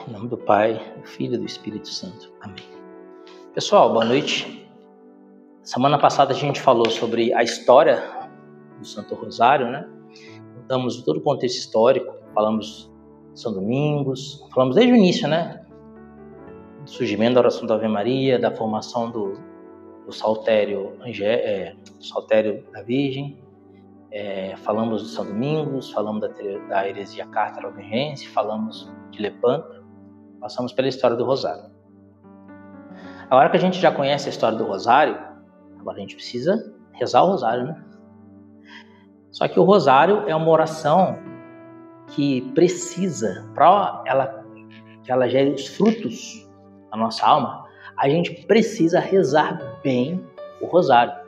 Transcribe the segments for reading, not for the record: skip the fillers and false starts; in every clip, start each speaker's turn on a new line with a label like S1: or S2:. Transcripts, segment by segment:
S1: Em nome do Pai, do Filho e do Espírito Santo. Amém. Pessoal, boa noite. Semana passada a gente falou sobre a história do Santo Rosário, né? Contamos todo o contexto histórico, falamos de São Domingos, falamos desde o início, né? Do surgimento da oração da Ave Maria, da formação do saltério da Virgem. Falamos de São Domingos, falamos da heresia cártaro-albigense, falamos de Lepanto, passamos pela história do Rosário. Agora que a gente já conhece a história do Rosário, agora a gente precisa rezar o Rosário, né? Só que o Rosário é uma oração que precisa, para que ela gere os frutos da nossa alma, a gente precisa rezar bem o Rosário.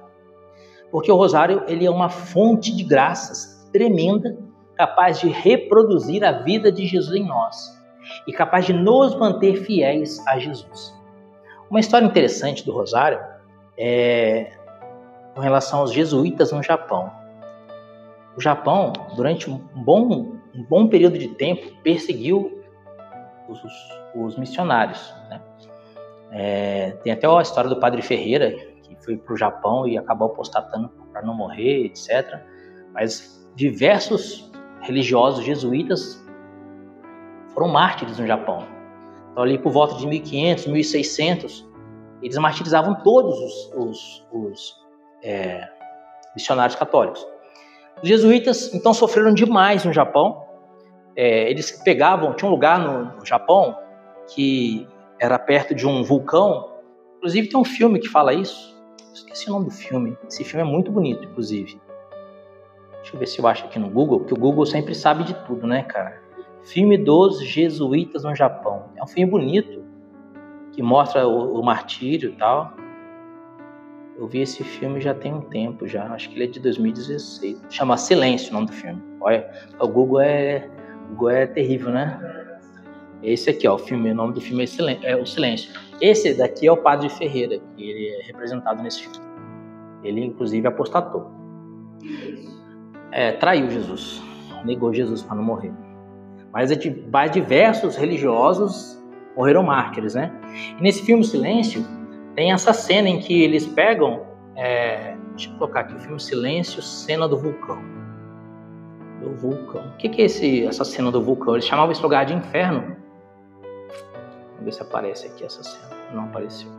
S1: Porque o Rosário ele é uma fonte de graças tremenda, capaz de reproduzir a vida de Jesus em nós e capaz de nos manter fiéis a Jesus. Uma história interessante do Rosário é com relação aos jesuítas no Japão. O Japão, durante um bom período de tempo, perseguiu os missionários, né? Tem até a história do Padre Ferreira, que foi para o Japão e acabou apostatando para não morrer, etc. Mas diversos religiosos jesuítas foram mártires no Japão. Então, ali por volta de 1500, 1600, eles martirizavam todos os missionários católicos. Os jesuítas, então, sofreram demais no Japão. Eles tinha um lugar no Japão que era perto de um vulcão. Inclusive tem um filme que fala isso. Esqueci o nome do filme. Esse filme é muito bonito, inclusive. Deixa eu ver se eu acho aqui no Google, porque o Google sempre sabe de tudo, né, cara? Filme dos jesuítas no Japão. É um filme bonito, que mostra o martírio e tal. Eu vi esse filme já tem um tempo, já. Acho que ele é de 2016. Chama Silêncio o nome do filme. Olha, o Google é terrível, né? Esse aqui, ó, o nome do filme é O Silêncio. Esse daqui é o Padre Ferreira, que ele é representado nesse filme. Ele, inclusive, apostatou. Traiu Jesus. Negou Jesus para não morrer. Mas diversos religiosos morreram mártires, né? E nesse filme O Silêncio, tem essa cena em que eles pegam... deixa eu colocar aqui, o filme Silêncio, cena do vulcão. Do vulcão. O que é essa cena do vulcão? Eles chamavam esse lugar de inferno. Vamos ver se aparece aqui essa cena. Não apareceu.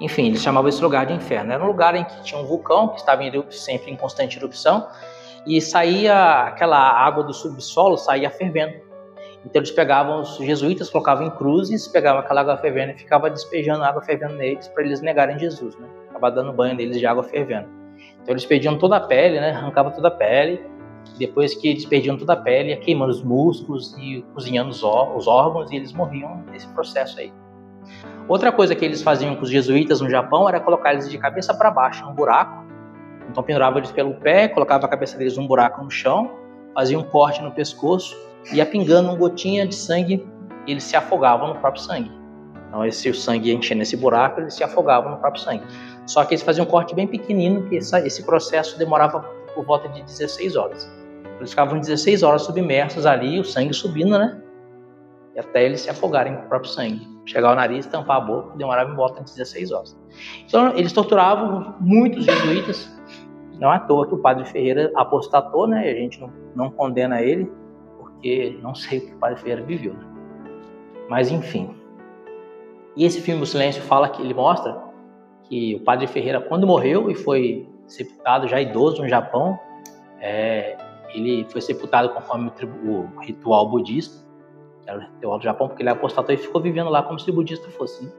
S1: Enfim, eles chamavam esse lugar de inferno. Era um lugar em que tinha um vulcão que estava sempre em constante erupção e saía aquela água do subsolo, saía fervendo. Então eles pegavam, os jesuítas colocavam em cruzes, pegavam aquela água fervendo e ficava despejando água fervendo neles para eles negarem Jesus, né? Acabava dando banho neles de água fervendo. Então eles perdiam toda a pele, né? Arrancavam toda a pele. Depois que eles perdiam toda a pele, ia queimando os músculos e cozinhando os órgãos, e eles morriam nesse processo aí. Outra coisa que eles faziam com os jesuítas no Japão era colocar eles de cabeça para baixo num buraco. Então pendurava eles pelo pé, colocava a cabeça deles num buraco no chão, fazia um corte no pescoço, ia pingando uma gotinha de sangue e eles se afogavam no próprio sangue. Então se o sangue enchia nesse buraco, eles se afogavam no próprio sangue. Só que eles faziam um corte bem pequenino, porque esse processo demorava por volta de 16 horas. Eles ficavam 16 horas submersos ali, o sangue subindo, né? E até eles se afogarem com o próprio sangue. Chegar ao nariz, tampar a boca, demorava em volta de 16 horas. Então, eles torturavam muitos jesuítas. Não é à toa que o Padre Ferreira apostatou, né? E a gente não condena ele, porque não sei o que o Padre Ferreira viveu, né? Mas, enfim. E esse filme, O Silêncio, ele mostra que o Padre Ferreira, quando morreu e foi sepultado já idoso no Japão, ele foi sepultado conforme o ritual budista, que era o ritual do Japão, porque ele apostatou e ficou vivendo lá como se budista fosse, né?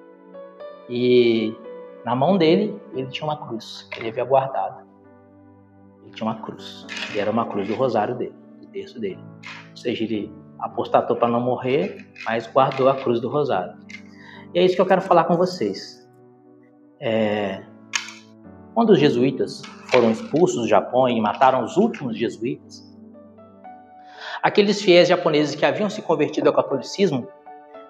S1: E na mão dele, ele tinha uma cruz, que ele havia guardado. Ele tinha uma cruz, e era uma cruz do rosário dele, do terço dele. Ou seja, ele apostatou para não morrer, mas guardou a cruz do rosário. E é isso que eu quero falar com vocês. Quando os jesuítas foram expulsos do Japão e mataram os últimos jesuítas, aqueles fiéis japoneses que haviam se convertido ao catolicismo,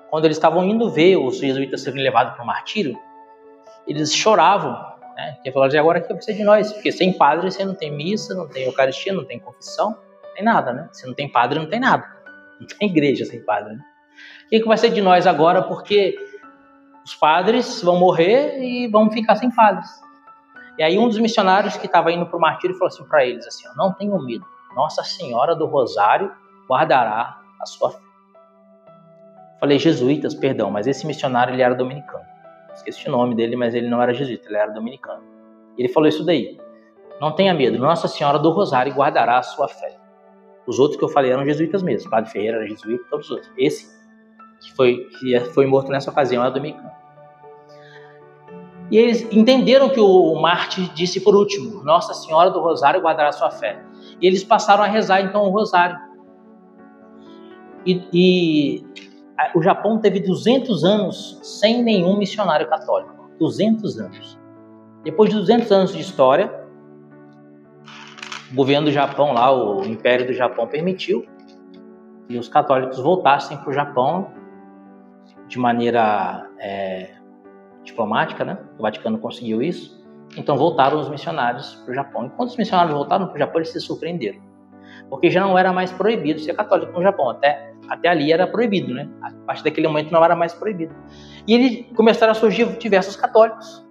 S1: quando eles estavam indo ver os jesuítas serem levados para o martírio, eles choravam, né? Porque falaram, agora que vai ser de nós, porque sem padre você não tem missa, não tem eucaristia, não tem confissão, não tem nada, né? Se não tem padre, não tem nada. Não tem igreja sem padre, né? O que vai ser de nós agora? Porque os padres vão morrer e vão ficar sem padres. E aí um dos missionários que estava indo para o martírio falou assim para eles, assim, não tenham medo, Nossa Senhora do Rosário guardará a sua fé. Falei jesuítas, perdão, mas esse missionário ele era dominicano. Esqueci o nome dele, mas ele não era jesuíta, ele era dominicano. Ele falou isso daí, não tenha medo, Nossa Senhora do Rosário guardará a sua fé. Os outros que eu falei eram jesuítas mesmo, Padre Ferreira era jesuíta, todos os outros. Esse que foi morto nessa ocasião era dominicano. E eles entenderam que o mártir disse por último, Nossa Senhora do Rosário guardará a sua fé. E eles passaram a rezar então o rosário. E o Japão teve 200 anos sem nenhum missionário católico. 200 anos. Depois de 200 anos de história, o governo do Japão lá, o Império do Japão permitiu que os católicos voltassem para o Japão de maneira diplomática, né? O Vaticano conseguiu isso. Então voltaram os missionários para o Japão. E quando os missionários voltaram para o Japão, eles se surpreenderam. Porque já não era mais proibido ser católico no Japão. Até ali era proibido, né? A partir daquele momento não era mais proibido. E eles começaram a surgir diversos católicos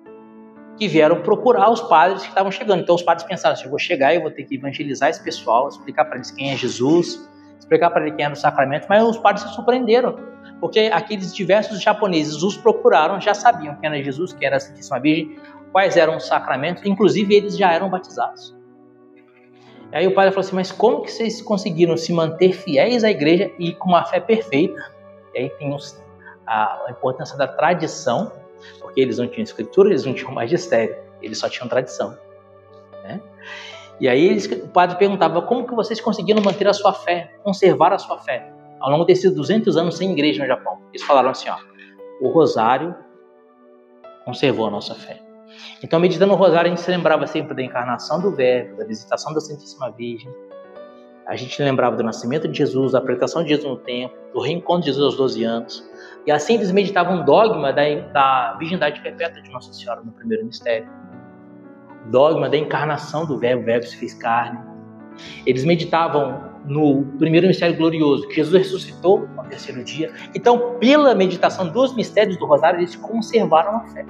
S1: que vieram procurar os padres que estavam chegando. Então os padres pensaram, se eu vou chegar, eu vou ter que evangelizar esse pessoal, explicar para eles quem é Jesus, explicar para eles quem era o sacramento. Mas os padres se surpreenderam, porque aqueles diversos japoneses os procuraram, já sabiam quem era Jesus, quem era a Santíssima Virgem, quais eram os sacramentos, inclusive eles já eram batizados. E aí o padre falou assim, mas como que vocês conseguiram se manter fiéis à igreja e com uma fé perfeita? E aí tem a importância da tradição, porque eles não tinham escritura, eles não tinham magistério, eles só tinham tradição, né? E aí o padre perguntava, como que vocês conseguiram manter a sua fé, conservar a sua fé, ao longo desses 200 anos sem igreja no Japão? Eles falaram assim, o rosário conservou a nossa fé. Então, meditando no rosário, a gente se lembrava sempre da encarnação do Verbo, da visitação da Santíssima Virgem. A gente lembrava do nascimento de Jesus, da apresentação de Jesus no templo, do reencontro de Jesus aos 12 anos. E assim eles meditavam um dogma da virgindade perpétua de Nossa Senhora no primeiro mistério. O dogma da encarnação do Verbo, o Verbo se fez carne. Eles meditavam no primeiro mistério glorioso, que Jesus ressuscitou no terceiro dia. Então, pela meditação dos mistérios do rosário, eles conservaram a fé.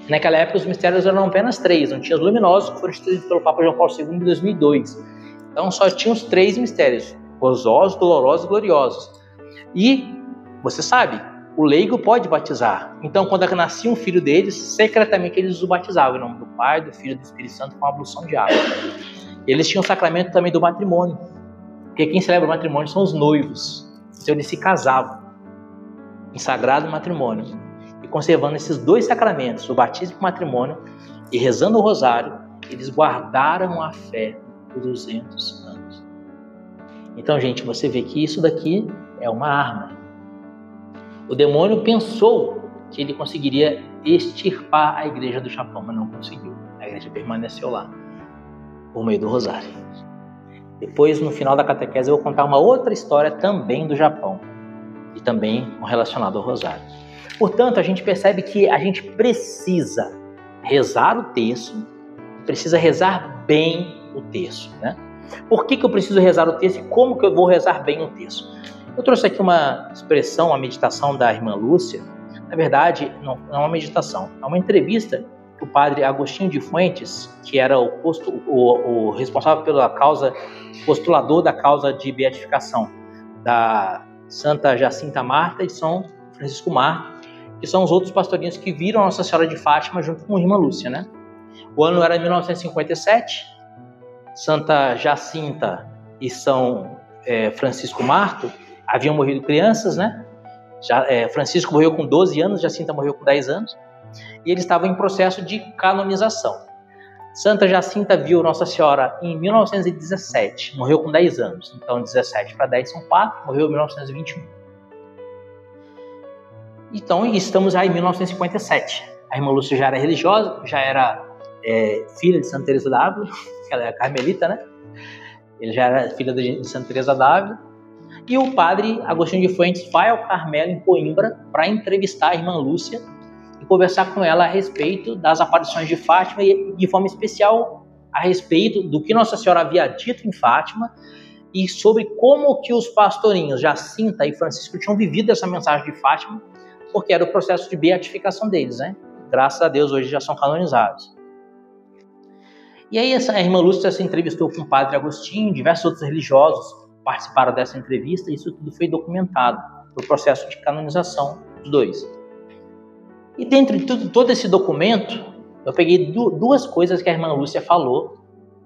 S1: Naquela época, os mistérios eram apenas 3, não tinha os luminosos, que foram instituídos pelo Papa João Paulo II em 2002. Então, só tinha os 3 mistérios, gozosos, dolorosos e gloriosos. E, você sabe, o leigo pode batizar. Então, quando nascia um filho deles, secretamente eles o batizavam, em nome do Pai, do Filho e do Espírito Santo, com a ablução de água. Eles tinham o sacramento também do matrimônio, porque quem celebra o matrimônio são os noivos. Então, eles se casavam em sagrado matrimônio. E conservando esses 2 sacramentos, o batismo e o matrimônio, e rezando o rosário, eles guardaram a fé por 200 anos. Então, gente, você vê que isso daqui é uma arma. O demônio pensou que ele conseguiria extirpar a igreja do Japão, mas não conseguiu. A igreja permaneceu lá, por meio do rosário. Depois, no final da catequese, eu vou contar uma outra história também do Japão, e também relacionada ao rosário. Portanto, a gente percebe que a gente precisa rezar o terço, precisa rezar bem o terço, né? Por que eu preciso rezar o terço e como que eu vou rezar bem o terço? Eu trouxe aqui uma expressão, uma meditação da irmã Lúcia. Na verdade, não é uma meditação, é uma entrevista que o padre Agostinho de Fuentes, que era o responsável pela causa, postulador da causa de beatificação da Santa Jacinta Marta e São Francisco Marto, que são os outros pastorinhos que viram Nossa Senhora de Fátima junto com a irmã Lúcia, né? O ano era 1957, Santa Jacinta e São Francisco Marto haviam morrido crianças, né? Francisco morreu com 12 anos, Jacinta morreu com 10 anos, e eles estavam em processo de canonização. Santa Jacinta viu Nossa Senhora em 1917, morreu com 10 anos, então 17 para 10 são 4, morreu em 1921. Então, estamos aí em 1957. A irmã Lúcia já era religiosa, já era filha de Santa Teresa d'Ávila, que ela era carmelita, né? Ele já era filha de Santa Teresa d'Ávila. E o padre Agostinho de Fuentes vai ao Carmelo, em Coimbra, para entrevistar a irmã Lúcia e conversar com ela a respeito das aparições de Fátima e, de forma especial, a respeito do que Nossa Senhora havia dito em Fátima e sobre como que os pastorinhos Jacinta e Francisco tinham vivido essa mensagem de Fátima, porque era o processo de beatificação deles, né? Graças a Deus hoje já são canonizados. E aí a irmã Lúcia se entrevistou com o padre Agostinho, diversos outros religiosos participaram dessa entrevista, e isso tudo foi documentado no processo de canonização dos dois. E dentro de todo esse documento, eu peguei duas coisas que a irmã Lúcia falou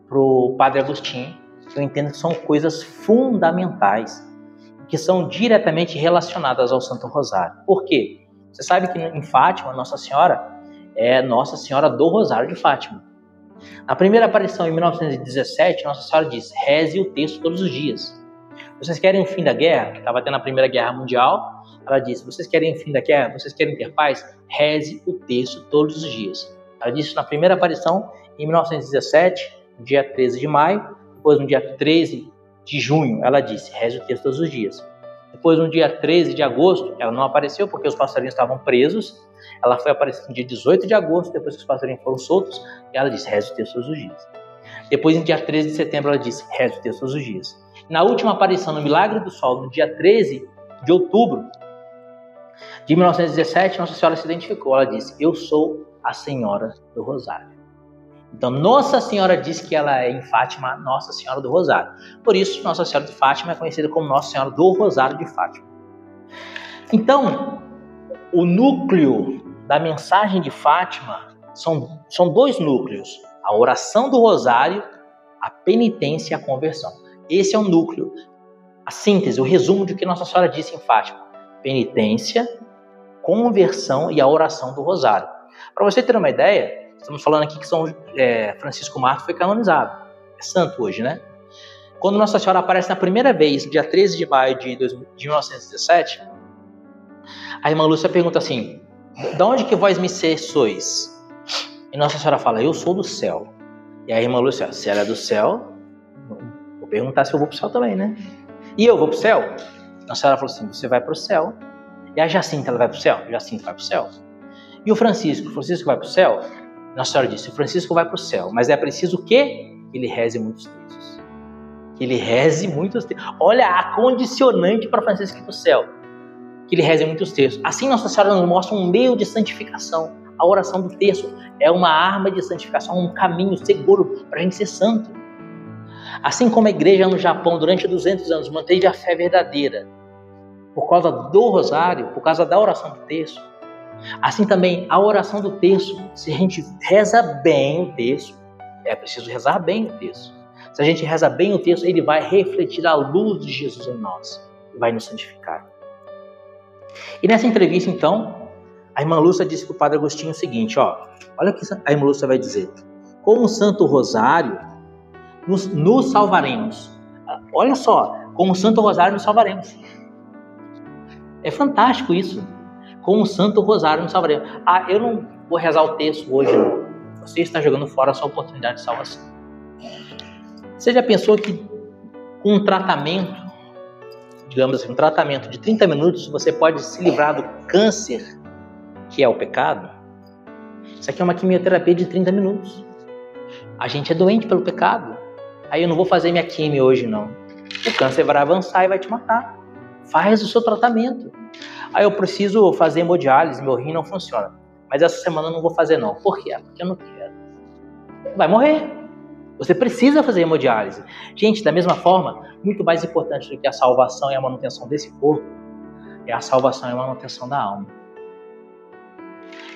S1: para o padre Agostinho, que eu entendo que são coisas fundamentais, que são diretamente relacionadas ao Santo Rosário. Por quê? Você sabe que em Fátima, Nossa Senhora é Nossa Senhora do Rosário de Fátima. Na primeira aparição, em 1917, Nossa Senhora disse: reze o texto todos os dias. Vocês querem o fim da guerra? Estava tendo a Primeira Guerra Mundial. Ela disse: vocês querem o fim da guerra? Vocês querem ter paz? Reze o texto todos os dias. Ela disse na primeira aparição, em 1917, no dia 13 de maio. Depois, no dia 13 de junho, ela disse: reze o texto todos os dias. Depois, no dia 13 de agosto, ela não apareceu porque os pastorinhos estavam presos. Ela foi aparecer no dia 18 de agosto, depois que os pastorinhos foram soltos, e ela disse: reze o texto todos os dias. Depois, no dia 13 de setembro, ela disse: reze o texto todos os dias. Na última aparição no Milagre do Sol, no dia 13 de outubro de 1917, Nossa Senhora se identificou. Ela disse: eu sou a Senhora do Rosário. Então, Nossa Senhora diz que ela é, em Fátima, Nossa Senhora do Rosário. Por isso, Nossa Senhora de Fátima é conhecida como Nossa Senhora do Rosário de Fátima. Então, o núcleo da mensagem de Fátima são dois núcleos: a oração do Rosário, a penitência e a conversão. Esse é o núcleo, a síntese, o resumo de que Nossa Senhora disse em Fátima: penitência, conversão e a oração do Rosário. Para você ter uma ideia, estamos falando aqui que Francisco Marto foi canonizado, é santo hoje, né? Quando Nossa Senhora aparece na primeira vez, dia 13 de maio de 1917, a irmã Lúcia pergunta assim: de onde que vós me sois? E Nossa Senhora fala: eu sou do céu. E a irmã Lúcia: se ela é do céu, vou perguntar se eu vou para o céu também, né? E eu vou para o céu? Nossa Senhora falou assim: você vai para o céu. E a Jacinta, ela vai para o céu? Jacinta vai para o céu. E o Francisco vai para o céu? Nossa Senhora disse: o Francisco vai para o céu, mas é preciso o quê? Que ele reze muitos textos. Que ele reze muitos textos. Olha a condicionante para Francisco ir para o céu. Que ele reze muitos textos. Assim Nossa Senhora nos mostra um meio de santificação. A oração do texto é uma arma de santificação, um caminho seguro para a gente ser santo. Assim como a igreja no Japão durante 200 anos manteve a fé verdadeira por causa do rosário, por causa da oração do texto, assim também a oração do texto, se a gente reza bem o texto, é preciso rezar bem o texto. Se a gente reza bem o texto, ele vai refletir a luz de Jesus em nós e vai nos santificar. E nessa entrevista, então, a irmã Lúcia disse para o padre Agostinho o seguinte: olha o que a irmã Lúcia vai dizer: com o Santo Rosário nos salvaremos. Olha só, com o Santo Rosário nos salvaremos. É fantástico isso. Com o Santo Rosário nos salvaremos. Eu não vou rezar o texto hoje, não. Você está jogando fora a sua oportunidade de salvação. Você já pensou que com um tratamento, digamos assim, um tratamento de 30 minutos, você pode se livrar do câncer, que é o pecado? Isso aqui é uma quimioterapia de 30 minutos. A gente é doente pelo pecado. Aí eu não vou fazer minha quimio hoje, não. O câncer vai avançar e vai te matar. Faz o seu tratamento. Aí eu preciso fazer hemodiálise, meu rim não funciona. Mas essa semana eu não vou fazer, não. Por quê? Porque eu não quero. Vai morrer. Você precisa fazer hemodiálise. Gente, da mesma forma, muito mais importante do que a salvação e a manutenção desse corpo, é a salvação e a manutenção da alma.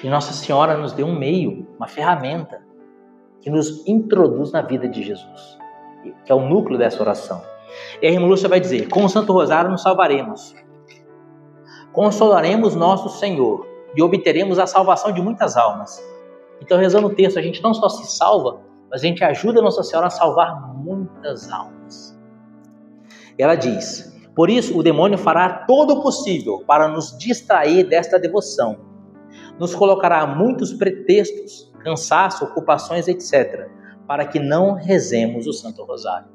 S1: E Nossa Senhora nos deu um meio, uma ferramenta, que nos introduz na vida de Jesus, que é o núcleo dessa oração. E a irmã Lúcia vai dizer: com o Santo Rosário nos salvaremos, consolaremos nosso Senhor e obteremos a salvação de muitas almas. Então, rezando o texto, a gente não só se salva, mas a gente ajuda a Nossa Senhora a salvar muitas almas. E ela diz: por isso o demônio fará todo o possível para nos distrair desta devoção. Nos colocará muitos pretextos, cansaço, ocupações, etc., para que não rezemos o Santo Rosário.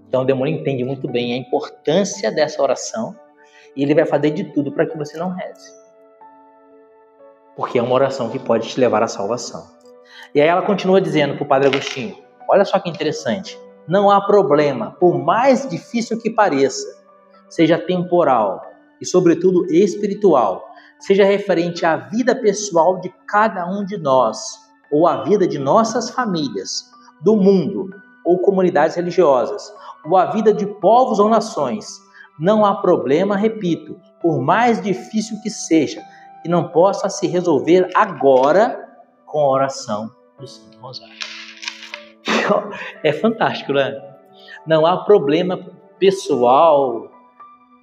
S1: Então o demônio entende muito bem a importância dessa oração e ele vai fazer de tudo para que você não reze. Porque é uma oração que pode te levar à salvação. E aí ela continua dizendo para o padre Agostinho: olha só que interessante. não há problema, por mais difícil que pareça, seja temporal e, sobretudo, espiritual, seja referente à vida pessoal de cada um de nós, ou à vida de nossas famílias, do mundo, ou comunidades religiosas, ou à vida de povos ou nações, não há problema, repito, por mais difícil que seja, que não possa se resolver agora com a oração do Santo Rosário. É fantástico, né? Não há problema pessoal,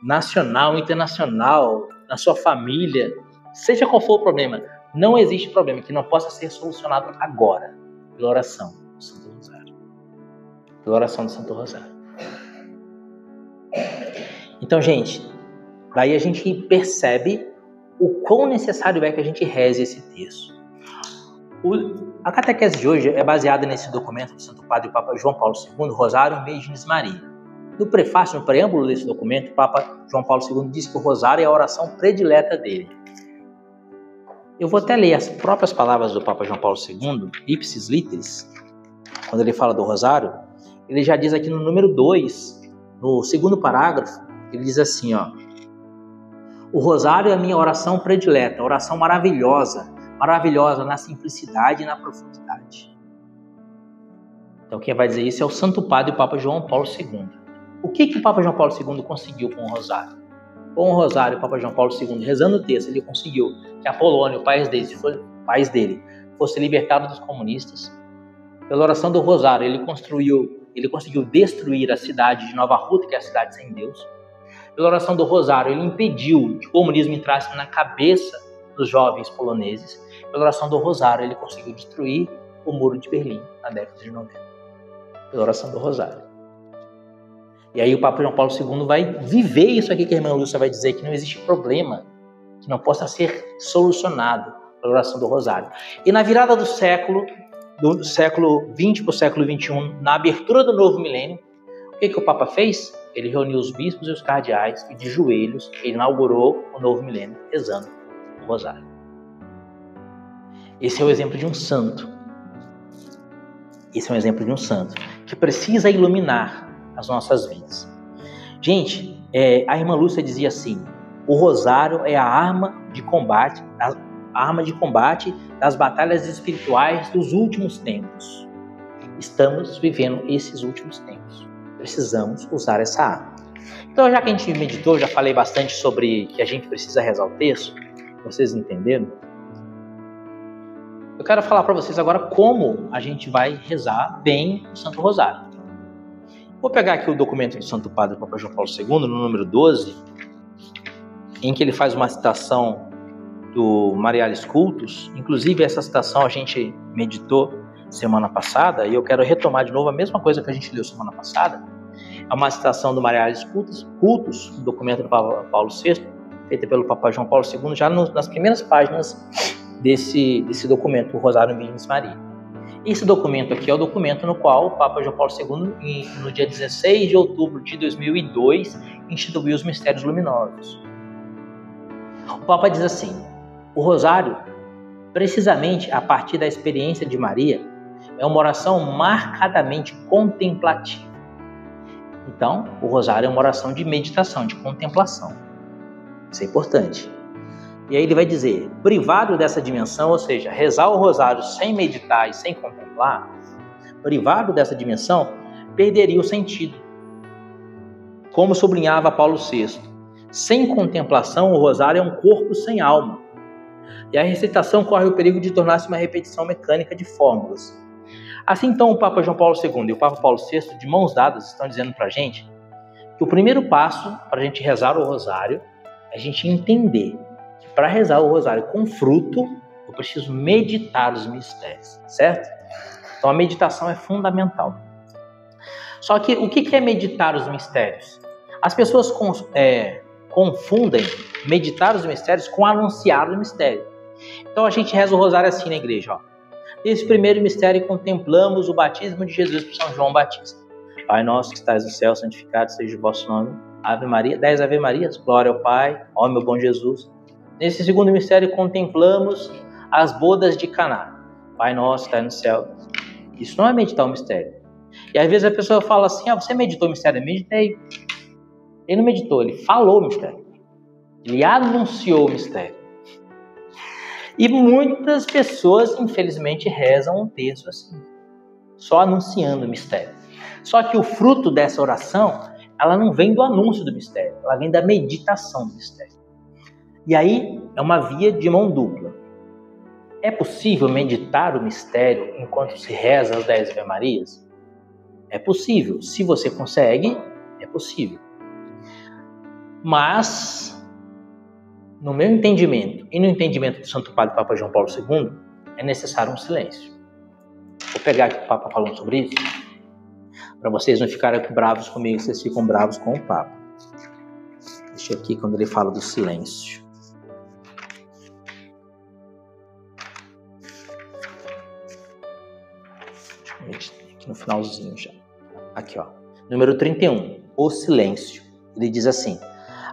S1: nacional, internacional, na sua família, seja qual for o problema, não existe problema que não possa ser solucionado agora pela oração do Santo Rosário. Pela oração do Santo Rosário. Então, gente, daí a gente percebe o quão necessário é que a gente reze esse texto. A catequese de hoje é baseada nesse documento do Santo Padre e Papa João Paulo II, Rosário Virgens Maria. No prefácio, no preâmbulo desse documento, o Papa João Paulo II diz que o rosário é a oração predileta dele. Eu vou até ler as próprias palavras do Papa João Paulo II, ipsis literis, quando ele fala do rosário. Ele já diz aqui no número 2, no segundo parágrafo, ele diz assim, ó: o rosário é a minha oração predileta, oração maravilhosa, maravilhosa na simplicidade e na profundidade. Então quem vai dizer isso é o Santo Padre e o Papa João Paulo II. O que o Papa João Paulo II conseguiu com o rosário? Com o rosário, o Papa João Paulo II, rezando o texto, ele conseguiu que a Polônia, o país dele, fosse libertado dos comunistas. Pela oração do rosário, ele conseguiu destruir a cidade de Nova Ruta, que é a cidade sem Deus. Pela oração do rosário, ele impediu que o comunismo entrasse na cabeça dos jovens poloneses. Pela oração do rosário, ele conseguiu destruir o muro de Berlim na década de 90. Pela oração do rosário. E aí o Papa João Paulo II vai viver isso aqui que a irmã Lúcia vai dizer, que não existe problema que não possa ser solucionado pela oração do rosário. E na virada do século XX para o século XXI, na abertura do novo milênio, o que o Papa fez? Ele reuniu os bispos e os cardeais e de joelhos ele inaugurou o novo milênio rezando o rosário. Esse é o exemplo de um santo. Esse é um exemplo de um santo que precisa iluminar as nossas vidas. Gente, a irmã Lúcia dizia assim: o rosário é a arma de combate das batalhas espirituais dos últimos tempos. Estamos vivendo esses últimos tempos. Precisamos usar essa arma. Então, já que a gente meditou, já falei bastante sobre que a gente precisa rezar o texto, vocês entenderam? Eu quero falar para vocês agora como a gente vai rezar bem o Santo Rosário. Vou pegar aqui o documento do Santo Padre Papa João Paulo II, no número 12, em que ele faz uma citação do Marialis Cultus. Inclusive, essa citação a gente meditou semana passada, e eu quero retomar de novo a mesma coisa que a gente leu semana passada. É uma citação do Marialis Cultus, um documento do Papa Paulo VI, feita pelo Papa João Paulo II, já nas primeiras páginas desse documento, o Rosário Virgens Maria. Esse documento aqui é o documento no qual o Papa João Paulo II, no dia 16 de outubro de 2002, instituiu os mistérios luminosos. O Papa diz assim: o rosário, precisamente a partir da experiência de Maria, é uma oração marcadamente contemplativa. Então, o rosário é uma oração de meditação, de contemplação. Isso é importante. E aí ele vai dizer, privado dessa dimensão, ou seja, rezar o rosário sem meditar e sem contemplar, privado dessa dimensão, perderia o sentido. Como sublinhava Paulo VI, sem contemplação, o rosário é um corpo sem alma. E a recitação corre o perigo de tornar-se uma repetição mecânica de fórmulas. Assim, então, o Papa João Paulo II e o Papa Paulo VI, de mãos dadas, estão dizendo para a gente que o primeiro passo para a gente rezar o rosário é a gente entender que para rezar o rosário com fruto, eu preciso meditar os mistérios, certo? Então, a meditação é fundamental. Só que o que é meditar os mistérios? As pessoas confundem meditar os mistérios com anunciar o mistério. Então, a gente reza o rosário assim na igreja, ó. Nesse primeiro mistério, contemplamos o batismo de Jesus por São João Batista. Pai nosso que estais no céu, santificado seja o vosso nome. Ave Maria, 10 Ave Marias, glória ao Pai, ó meu bom Jesus. Nesse segundo mistério, contemplamos as bodas de Caná. Pai nosso que estais no céu. Isso não é meditar o mistério. E às vezes a pessoa fala assim, você meditou o mistério? Eu meditei. Ele não meditou, ele falou o mistério. Ele anunciou o mistério. E muitas pessoas, infelizmente, rezam um texto assim, só anunciando o mistério. Só que o fruto dessa oração, ela não vem do anúncio do mistério, ela vem da meditação do mistério. E aí é uma via de mão dupla. É possível meditar o mistério enquanto se reza as 10 Ave-Marias? É possível. Se você consegue, é possível. Mas, no meu entendimento e no entendimento do Santo Padre Papa João Paulo II, é necessário um silêncio. Vou pegar aqui o Papa falando sobre isso, para vocês não ficarem bravos comigo, vocês ficam bravos com o Papa. Deixa aqui quando ele fala do silêncio. Aqui no finalzinho já. Aqui, ó. Número 31. O silêncio. Ele diz assim: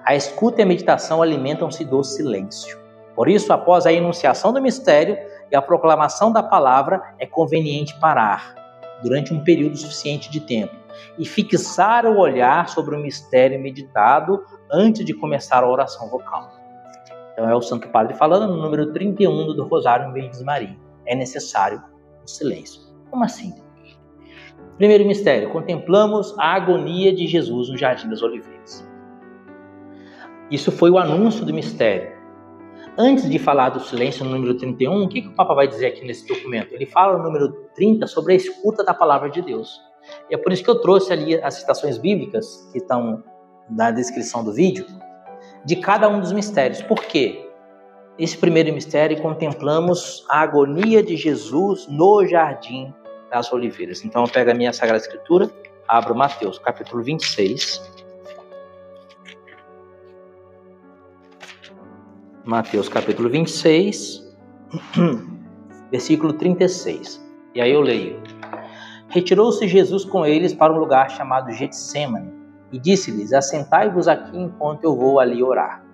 S1: a escuta e a meditação alimentam-se do silêncio. Por isso, após a enunciação do mistério e a proclamação da palavra, é conveniente parar durante um período suficiente de tempo e fixar o olhar sobre o mistério meditado antes de começar a oração vocal. Então é o Santo Padre falando no número 31 do Rosário em Virgens Maria. É necessário o silêncio. Como assim? Primeiro mistério, contemplamos a agonia de Jesus no Jardim das Oliveiras. Isso foi o anúncio do mistério. Antes de falar do silêncio no número 31, o que o Papa vai dizer aqui nesse documento? Ele fala no número 30 sobre a escuta da palavra de Deus. E é por isso que eu trouxe ali as citações bíblicas que estão na descrição do vídeo, de cada um dos mistérios. Por quê? Esse primeiro mistério, contemplamos a agonia de Jesus no Jardim das Oliveiras. Então eu pego a minha Sagrada Escritura, abro Mateus, capítulo 26. Mateus, capítulo 26, versículo 36. E aí eu leio: retirou-se Jesus com eles para um lugar chamado Getsêmani e disse-lhes: assentai-vos aqui enquanto eu vou ali orar.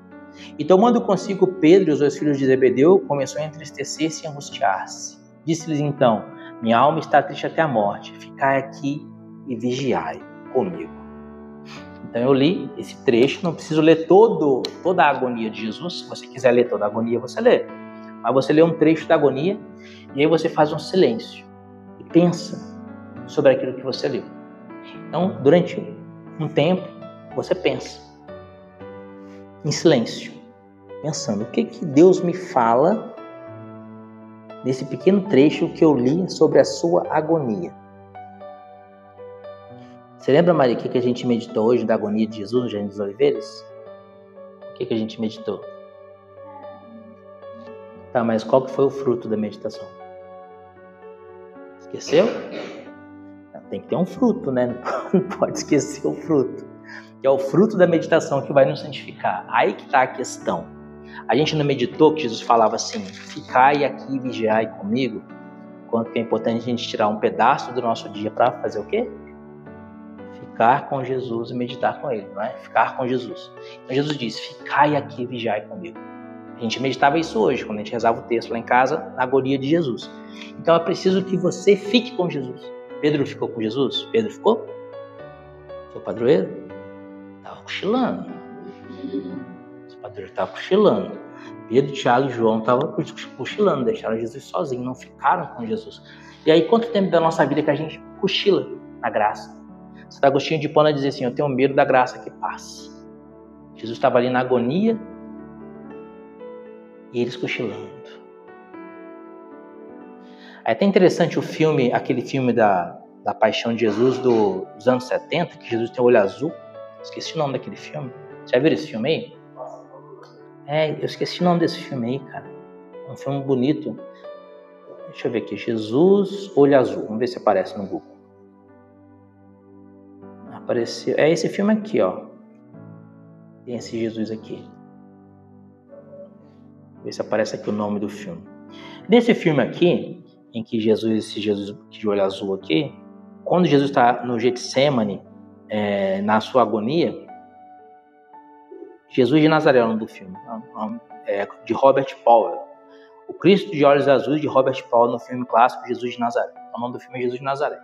S1: E tomando consigo Pedro e os 2 filhos de Zebedeu, começou a entristecer-se e angustiar-se. Disse-lhes então: minha alma está triste até a morte, ficai aqui e vigiai comigo. Então eu li esse trecho, não preciso ler toda a agonia de Jesus. Se você quiser ler toda a agonia, você lê. Mas você lê um trecho da agonia e aí você faz um silêncio e pensa sobre aquilo que você leu. Então, durante um tempo, você pensa em silêncio, pensando o que Deus me fala nesse pequeno trecho que eu li sobre a sua agonia. Você lembra, Maria, o que a gente meditou hoje da agonia de Jesus no Jardim das Oliveiras? O que a gente meditou? Tá, mas qual que foi o fruto da meditação? Esqueceu? Tem que ter um fruto, né? Não pode esquecer o fruto. Que é o fruto da meditação que vai nos santificar. Aí que está a questão. A gente não meditou que Jesus falava assim: ficai aqui e vigiai comigo? Quanto que é importante a gente tirar um pedaço do nosso dia para fazer o quê? Ficar com Jesus e meditar com Ele, não é? Ficar com Jesus. Então Jesus disse: ficai aqui e vigiai comigo. A gente meditava isso hoje, quando a gente rezava o texto lá em casa, na agonia de Jesus. Então é preciso que você fique com Jesus. Pedro ficou com Jesus? Pedro ficou? Seu padroeiro? Estava cochilando. Seu padroeiro estava cochilando. Pedro, Tiago e João estavam cochilando, deixaram Jesus sozinho, não ficaram com Jesus. E aí, quanto tempo da nossa vida que a gente cochila na graça? Santo Agostinho de Hipona dizia assim: eu tenho medo da graça que passa. Jesus estava ali na agonia e eles cochilando. É até interessante o filme, aquele filme da Paixão de Jesus dos anos 70, que Jesus tem o olho azul. Esqueci o nome daquele filme. Já viram esse filme aí? Eu esqueci o nome desse filme aí, cara. É um filme bonito. Deixa eu ver aqui. Jesus, olho azul. Vamos ver se aparece no Google. Apareceu. É esse filme aqui, ó. Tem esse Jesus aqui. Ver se aparece aqui o nome do filme. Desse filme aqui, em que esse Jesus de olho azul aqui, quando Jesus está no Getsêmani, na sua agonia, Jesus de Nazaré é o nome do filme, de Robert Powell. O Cristo de Olhos Azuis, de Robert Powell, no filme clássico Jesus de Nazaré. O nome do filme é Jesus de Nazaré.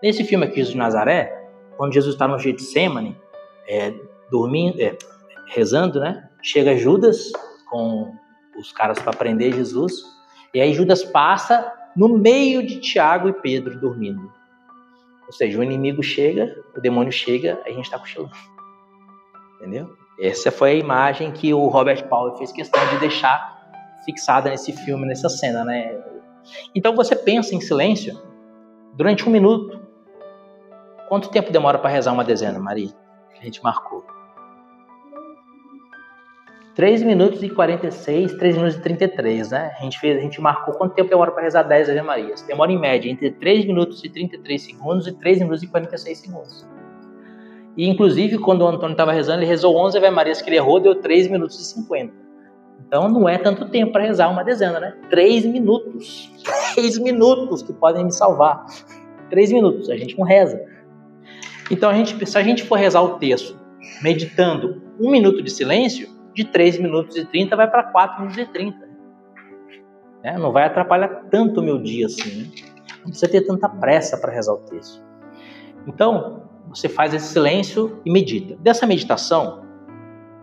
S1: Nesse filme aqui, Jesus de Nazaré, quando Jesus está no Getsemane, dormindo, rezando, né? Chega Judas com os caras para prender Jesus, e aí Judas passa no meio de Tiago e Pedro dormindo. Ou seja, o inimigo chega, o demônio chega, a gente está cochilando. Entendeu? Essa foi a imagem que o Robert Powell fez questão de deixar fixada nesse filme, nessa cena, né? Então você pensa em silêncio durante 1 minuto. Quanto tempo demora para rezar uma dezena, Maria? A gente marcou. 3 minutos e 46, 3 minutos e 33, né? A gente marcou quanto tempo demora para rezar 10 Ave Marias. Demora em média entre 3 minutos e 33 segundos e 3 minutos e 46 segundos. E inclusive quando o Antônio estava rezando, ele rezou 11 Ave Marias que ele errou, deu 3 minutos e 50. Então não é tanto tempo para rezar uma dezena, né? 3 minutos. 3 minutos que podem me salvar. 3 minutos, a gente não reza. Então se a gente for rezar o texto meditando 1 minuto de silêncio, de 3 minutos e 30 vai para 4 minutos e 30. Né? Não vai atrapalhar tanto o meu dia assim. Né? Não precisa ter tanta pressa para rezar o texto. Então, você faz esse silêncio e medita. Dessa meditação,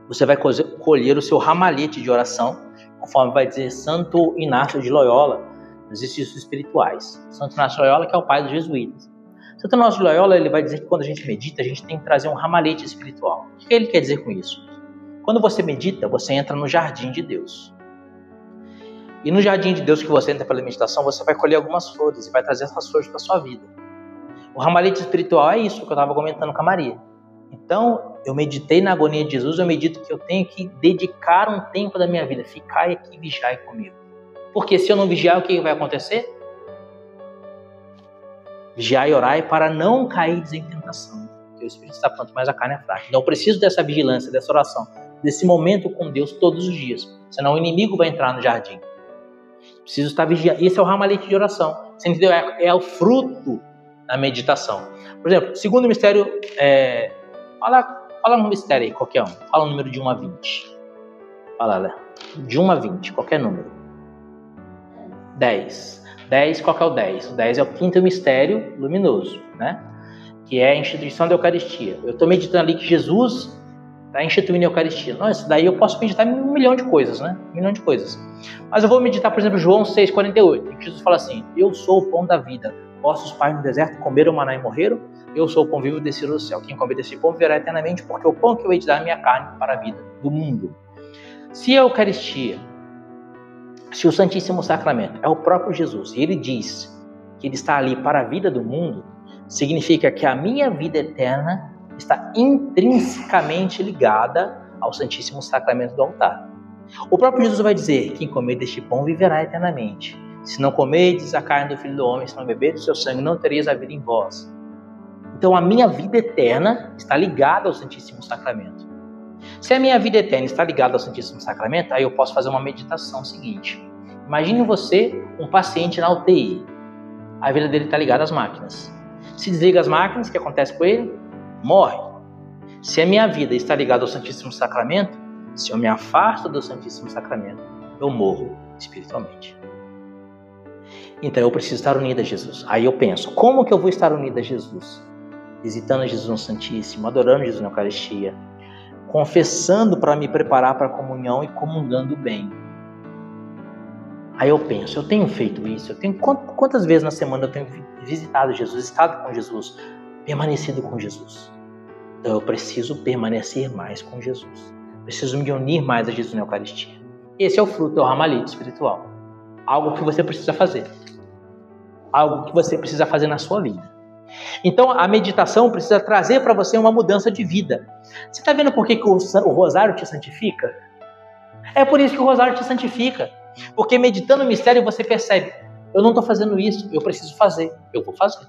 S1: você vai colher o seu ramalhete de oração, conforme vai dizer Santo Inácio de Loyola, nos exercícios espirituais. Santo Inácio de Loyola, que é o pai dos jesuítas. Santo Inácio de Loyola, ele vai dizer que quando a gente medita, a gente tem que trazer um ramalhete espiritual. O que ele quer dizer com isso? Quando você medita, você entra no jardim de Deus. E no jardim de Deus que você entra pela meditação, você vai colher algumas flores e vai trazer essas flores para a sua vida. O ramalhete espiritual é isso que eu estava comentando com a Maria. Então, eu meditei na agonia de Jesus, eu medito que eu tenho que dedicar um tempo da minha vida, ficar aqui e vigiar comigo. Porque se eu não vigiar, o que vai acontecer? Vigiar e orar para não cair em tentação. Porque o espírito está pronto, mas a carne é fraca. Então eu preciso dessa vigilância, dessa oração, desse momento com Deus todos os dias. Senão o inimigo vai entrar no jardim. Preciso estar vigiando. Esse é o ramalhete de oração. Você entendeu? É o fruto da meditação. Por exemplo, segundo mistério, fala um mistério aí, qualquer um. Fala um número de 1 a 20. Fala, Léo. De 1 a 20, qualquer número. 10. 10, qual que é o 10? O 10 é o quinto mistério luminoso, né? Que é a instituição da Eucaristia. Eu estou meditando ali que Jesus está instituindo a Eucaristia. Nossa, daí eu posso meditar em 1 milhão de coisas, né? 1 milhão de coisas. Mas eu vou meditar, por exemplo, João 6,48, que Jesus fala assim: eu sou o pão da vida. Vossos pais no deserto comeram maná e morreram. Eu sou o pão vivo descido do céu. Quem comer desse pão viverá eternamente, porque o pão que eu hei de dar é a minha carne para a vida do mundo. Se a Eucaristia, se o Santíssimo Sacramento é o próprio Jesus, e ele diz que ele está ali para a vida do mundo, significa que a minha vida eterna está intrinsecamente ligada ao Santíssimo Sacramento do altar. O próprio Jesus vai dizer: quem comer deste pão viverá eternamente. Se não comerdes a carne do Filho do Homem, se não beberdes o seu sangue, não tereis a vida em vós. Então a minha vida eterna está ligada ao Santíssimo Sacramento. Se a minha vida eterna está ligada ao Santíssimo Sacramento, aí eu posso fazer uma meditação seguinte. Imagine você, um paciente na UTI. A vida dele está ligada às máquinas. Se desliga as máquinas, o que acontece com ele? Morre. Se a minha vida está ligada ao Santíssimo Sacramento, se eu me afasto do Santíssimo Sacramento, eu morro espiritualmente. Então eu preciso estar unido a Jesus. Aí eu penso, como que eu vou estar unido a Jesus? Visitando Jesus no Santíssimo, adorando Jesus na Eucaristia, confessando para me preparar para a comunhão e comungando bem. Aí eu penso, eu tenho feito isso? Quantas vezes na semana eu tenho visitado Jesus, estado com Jesus, permanecido com Jesus? Então eu preciso permanecer mais com Jesus. Preciso me unir mais a Jesus na Eucaristia. Esse é o fruto, é o ramalhete espiritual. Algo que você precisa fazer. Algo que você precisa fazer na sua vida. Então a meditação precisa trazer para você uma mudança de vida. Você está vendo por que o rosário te santifica? É por isso que o rosário te santifica. Porque meditando o mistério você percebe: eu não estou fazendo isso, eu preciso fazer, eu vou fazer.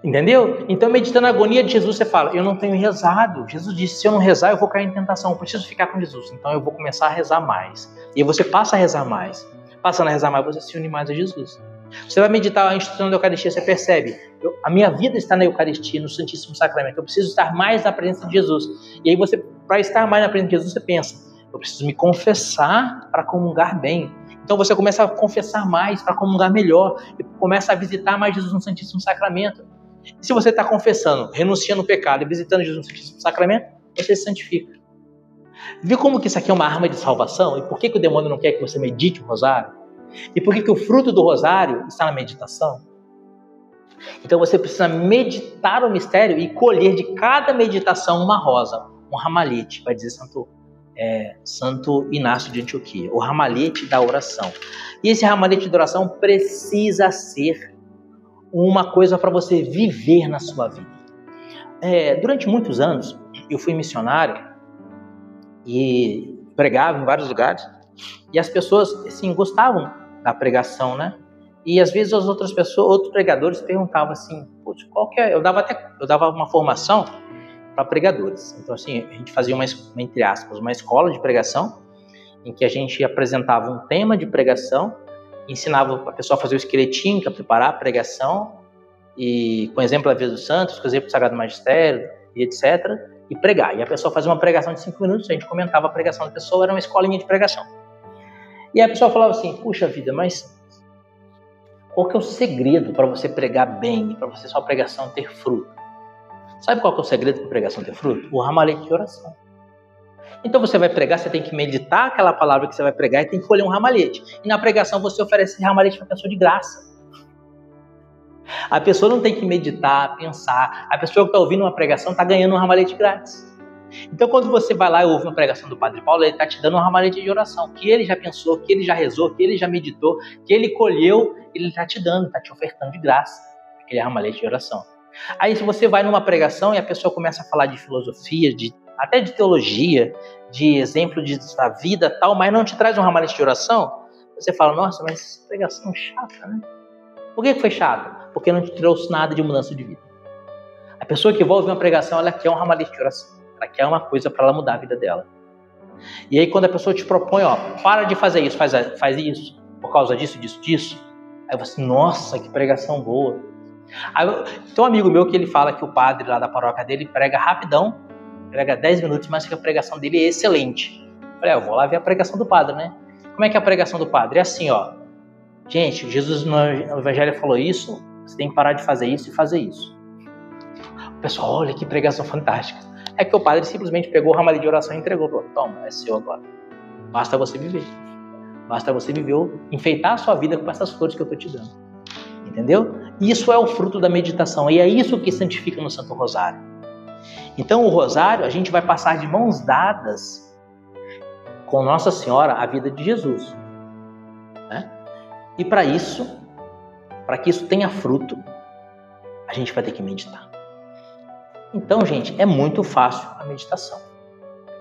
S1: Entendeu? Então meditando a agonia de Jesus você fala: eu não tenho rezado. Jesus disse: se eu não rezar eu vou cair em tentação, eu preciso ficar com Jesus. Então eu vou começar a rezar mais. E você passa a rezar mais. Passando a rezar mais, você se une mais a Jesus. Você vai meditar a instituição da Eucaristia, você percebe: a minha vida está na Eucaristia, no Santíssimo Sacramento. Eu preciso estar mais na presença de Jesus. E aí você, para estar mais na presença de Jesus, você pensa: eu preciso me confessar para comungar bem. Então você começa a confessar mais para comungar melhor, e começa a visitar mais Jesus no Santíssimo Sacramento. E se você está confessando, renunciando ao pecado e visitando Jesus no Santíssimo Sacramento, você se santifica. Viu como que isso aqui é uma arma de salvação? E por que o demônio não quer que você medite o rosário? E por que o fruto do rosário está na meditação? Então você precisa meditar o mistério e colher de cada meditação uma rosa, um ramalhete, vai dizer Santo Inácio de Antioquia, o ramalhete da oração. E esse ramalhete da oração precisa ser uma coisa para você viver na sua vida. Durante muitos anos, eu fui missionário e pregava em vários lugares, e as pessoas assim, gostavam da pregação, né? E às vezes as outras pessoas, outros pregadores perguntavam assim, qual que é? Eu dava uma formação para pregadores. Então assim, a gente fazia entre aspas, uma escola de pregação, em que a gente apresentava um tema de pregação, ensinava a pessoa a fazer o esqueletinho para preparar a pregação, e com exemplo da vida dos santos, com exemplo do Sagrado Magistério, e etc., e pregar. E a pessoa fazia uma pregação de 5 minutos, a gente comentava a pregação da pessoa, era uma escolinha de pregação. E a pessoa falava assim, puxa vida, mas qual que é o segredo para você pregar bem, para você sua pregação ter fruto? Sabe qual que é o segredo para a pregação ter fruto? O ramalhete de oração. Então você vai pregar, você tem que meditar aquela palavra que você vai pregar e tem que colher um ramalhete. E na pregação você oferece ramalhete para a pessoa de graça. A pessoa não tem que meditar, pensar. A pessoa que está ouvindo uma pregação está ganhando um ramalhete grátis. Então quando você vai lá e ouve uma pregação do Padre Paulo, ele está te dando um ramalhete de oração, que ele já pensou, que ele já rezou, que ele já meditou, que ele colheu, ele está te dando, está te ofertando de graça aquele ramalhete de oração. Aí se você vai numa pregação e a pessoa começa a falar de filosofia, até de teologia, de exemplo da vida tal, mas não te traz um ramalhete de oração, você fala, nossa, mas essa pregação é chata, né? Por que foi chato? Porque não te trouxe nada de mudança de vida. A pessoa que vai ouvir uma pregação, ela quer um ramalhete de oração. Ela quer uma coisa para ela mudar a vida dela. E aí quando a pessoa te propõe, para de fazer isso, faz isso, por causa disso. Aí você, nossa, que pregação boa. Aí, tem um amigo meu que ele fala que o padre lá da paróquia dele prega rapidão, prega 10 minutos, mas que a pregação dele é excelente. Eu falei, eu vou lá ver a pregação do padre, né? Como é que é a pregação do padre? É assim, gente, Jesus no Evangelho falou isso, você tem que parar de fazer isso e fazer isso. O pessoal, olha que pregação fantástica. É que o padre simplesmente pegou o ramalhete de oração e entregou. Falou, toma, é seu agora. Basta você viver. Basta você viver, enfeitar a sua vida com essas flores que eu estou te dando. Entendeu? Isso é o fruto da meditação. E é isso que santifica no Santo Rosário. Então o Rosário, a gente vai passar de mãos dadas com Nossa Senhora a vida de Jesus. Né? E para que isso tenha fruto, a gente vai ter que meditar. Então, gente, é muito fácil a meditação.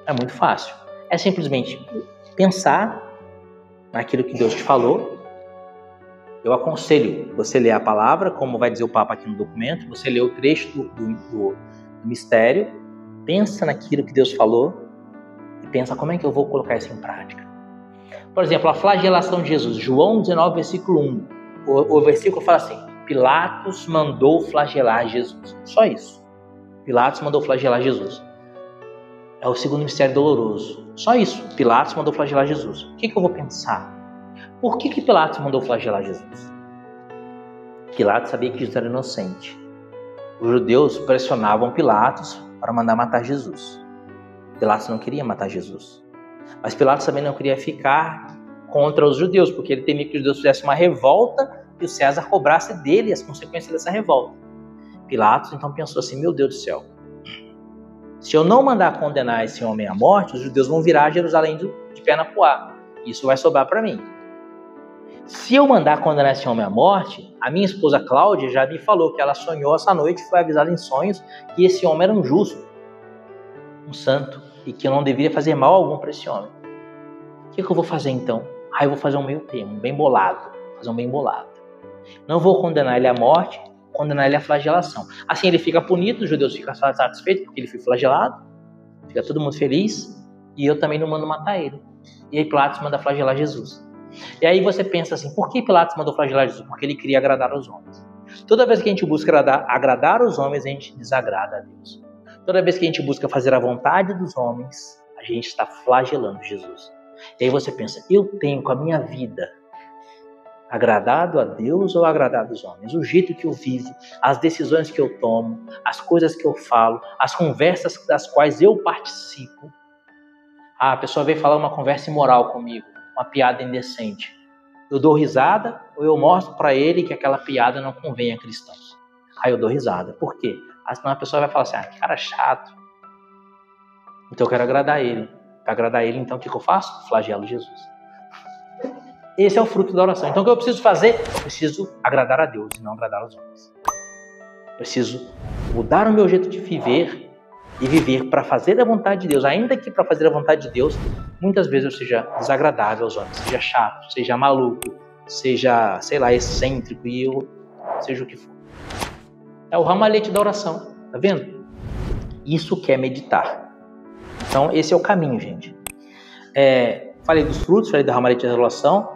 S1: É muito fácil. É simplesmente pensar naquilo que Deus te falou. Eu aconselho você ler a palavra, como vai dizer o Papa aqui no documento, você lê o trecho do mistério, pensa naquilo que Deus falou e pensa como é que eu vou colocar isso em prática. Por exemplo, a flagelação de Jesus, João 19, versículo 1. O versículo fala assim, Pilatos mandou flagelar Jesus. Só isso. Pilatos mandou flagelar Jesus. É o segundo mistério doloroso. Só isso. Pilatos mandou flagelar Jesus. O que eu vou pensar? Por que Pilatos mandou flagelar Jesus? Pilatos sabia que Jesus era inocente. Os judeus pressionavam Pilatos para mandar matar Jesus. Pilatos não queria matar Jesus. Mas Pilatos também não queria ficar contra os judeus, porque ele temia que os judeus fizessem uma revolta e o César cobrasse dele as consequências dessa revolta. Pilatos então pensou assim, meu Deus do céu, se eu não mandar condenar esse homem à morte, os judeus vão virar Jerusalém de perna pro ar. Isso vai sobrar para mim. Se eu mandar condenar esse homem à morte, a minha esposa Cláudia já me falou que ela sonhou essa noite, foi avisada em sonhos, que esse homem era um justo, um santo, e que eu não deveria fazer mal algum para esse homem. O que eu vou fazer então? Eu vou fazer um meio termo, um bem bolado. Fazer um bem bolado. Não vou condenar ele à morte, condenar ele à flagelação. Assim ele fica punido, os judeus ficam satisfeitos porque ele foi flagelado, fica todo mundo feliz, e eu também não mando matar ele. E aí Pilatos manda flagelar Jesus. E aí você pensa assim, por que Pilatos mandou flagelar Jesus? Porque ele queria agradar aos homens. Toda vez que a gente busca agradar os homens, a gente desagrada a Deus. Toda vez que a gente busca fazer a vontade dos homens, a gente está flagelando Jesus. E aí você pensa, eu tenho com a minha vida agradado a Deus ou agradado aos homens? O jeito que eu vivo, as decisões que eu tomo, as coisas que eu falo, as conversas das quais eu participo. A pessoa veio falar uma conversa imoral comigo, uma piada indecente. Eu dou risada ou eu mostro para ele que aquela piada não convém a cristãos? Aí eu dou risada. Por quê? Senão a pessoa vai falar assim, que cara chato. Então eu quero agradar ele. Para agradar ele, então o que eu faço? Flagelo Jesus. Esse é o fruto da oração. Então o que eu preciso fazer? Eu preciso agradar a Deus e não agradar aos homens. Eu preciso mudar o meu jeito de viver e viver para fazer a vontade de Deus. Ainda que para fazer a vontade de Deus, muitas vezes eu seja desagradável aos homens, seja chato, seja maluco, seja, sei lá, excêntrico e eu seja o que for. É o ramalhete da oração, tá vendo? Isso que é meditar. Então esse é o caminho, gente. Falei dos frutos, falei da ramalhete da oração.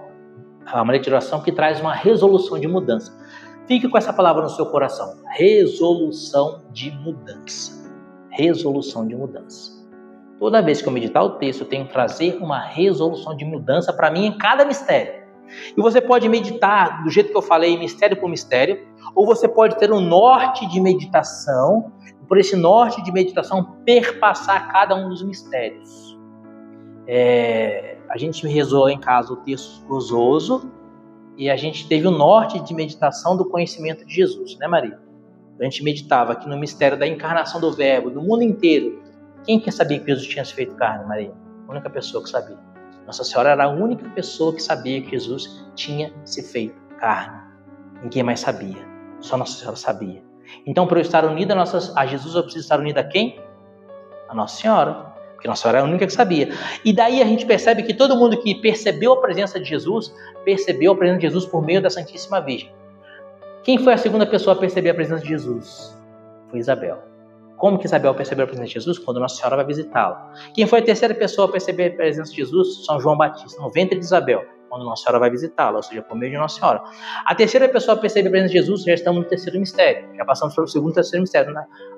S1: A ramalhete da oração que traz uma resolução de mudança. Fique com essa palavra no seu coração. Resolução de mudança. Resolução de mudança. Toda vez que eu meditar o texto, eu tenho que trazer uma resolução de mudança para mim em cada mistério. E você pode meditar do jeito que eu falei, mistério por mistério, ou você pode ter um norte de meditação, e por esse norte de meditação perpassar cada um dos mistérios. A gente rezou em casa o texto gozoso e a gente teve o norte de meditação do conhecimento de Jesus, né, Maria? A gente meditava aqui no mistério da encarnação do Verbo, do mundo inteiro. Quem que sabia que Jesus tinha se feito carne, Maria? A única pessoa que sabia. Nossa Senhora era a única pessoa que sabia que Jesus tinha se feito carne. Ninguém mais sabia. Só Nossa Senhora sabia. Então, para eu estar unida a Jesus, eu preciso estar unida a quem? A Nossa Senhora. Porque Nossa Senhora era a única que sabia. E daí a gente percebe que todo mundo que percebeu a presença de Jesus, percebeu a presença de Jesus por meio da Santíssima Virgem. Quem foi a segunda pessoa a perceber a presença de Jesus? Foi Isabel. Como que Isabel percebeu a presença de Jesus? Quando Nossa Senhora vai visitá-la. Quem foi a terceira pessoa a perceber a presença de Jesus? São João Batista, no ventre de Isabel, quando Nossa Senhora vai visitá-la, ou seja, por meio de Nossa Senhora. A terceira pessoa a perceber a presença de Jesus, já estamos no terceiro mistério. Já passamos pelo segundo e terceiro mistério,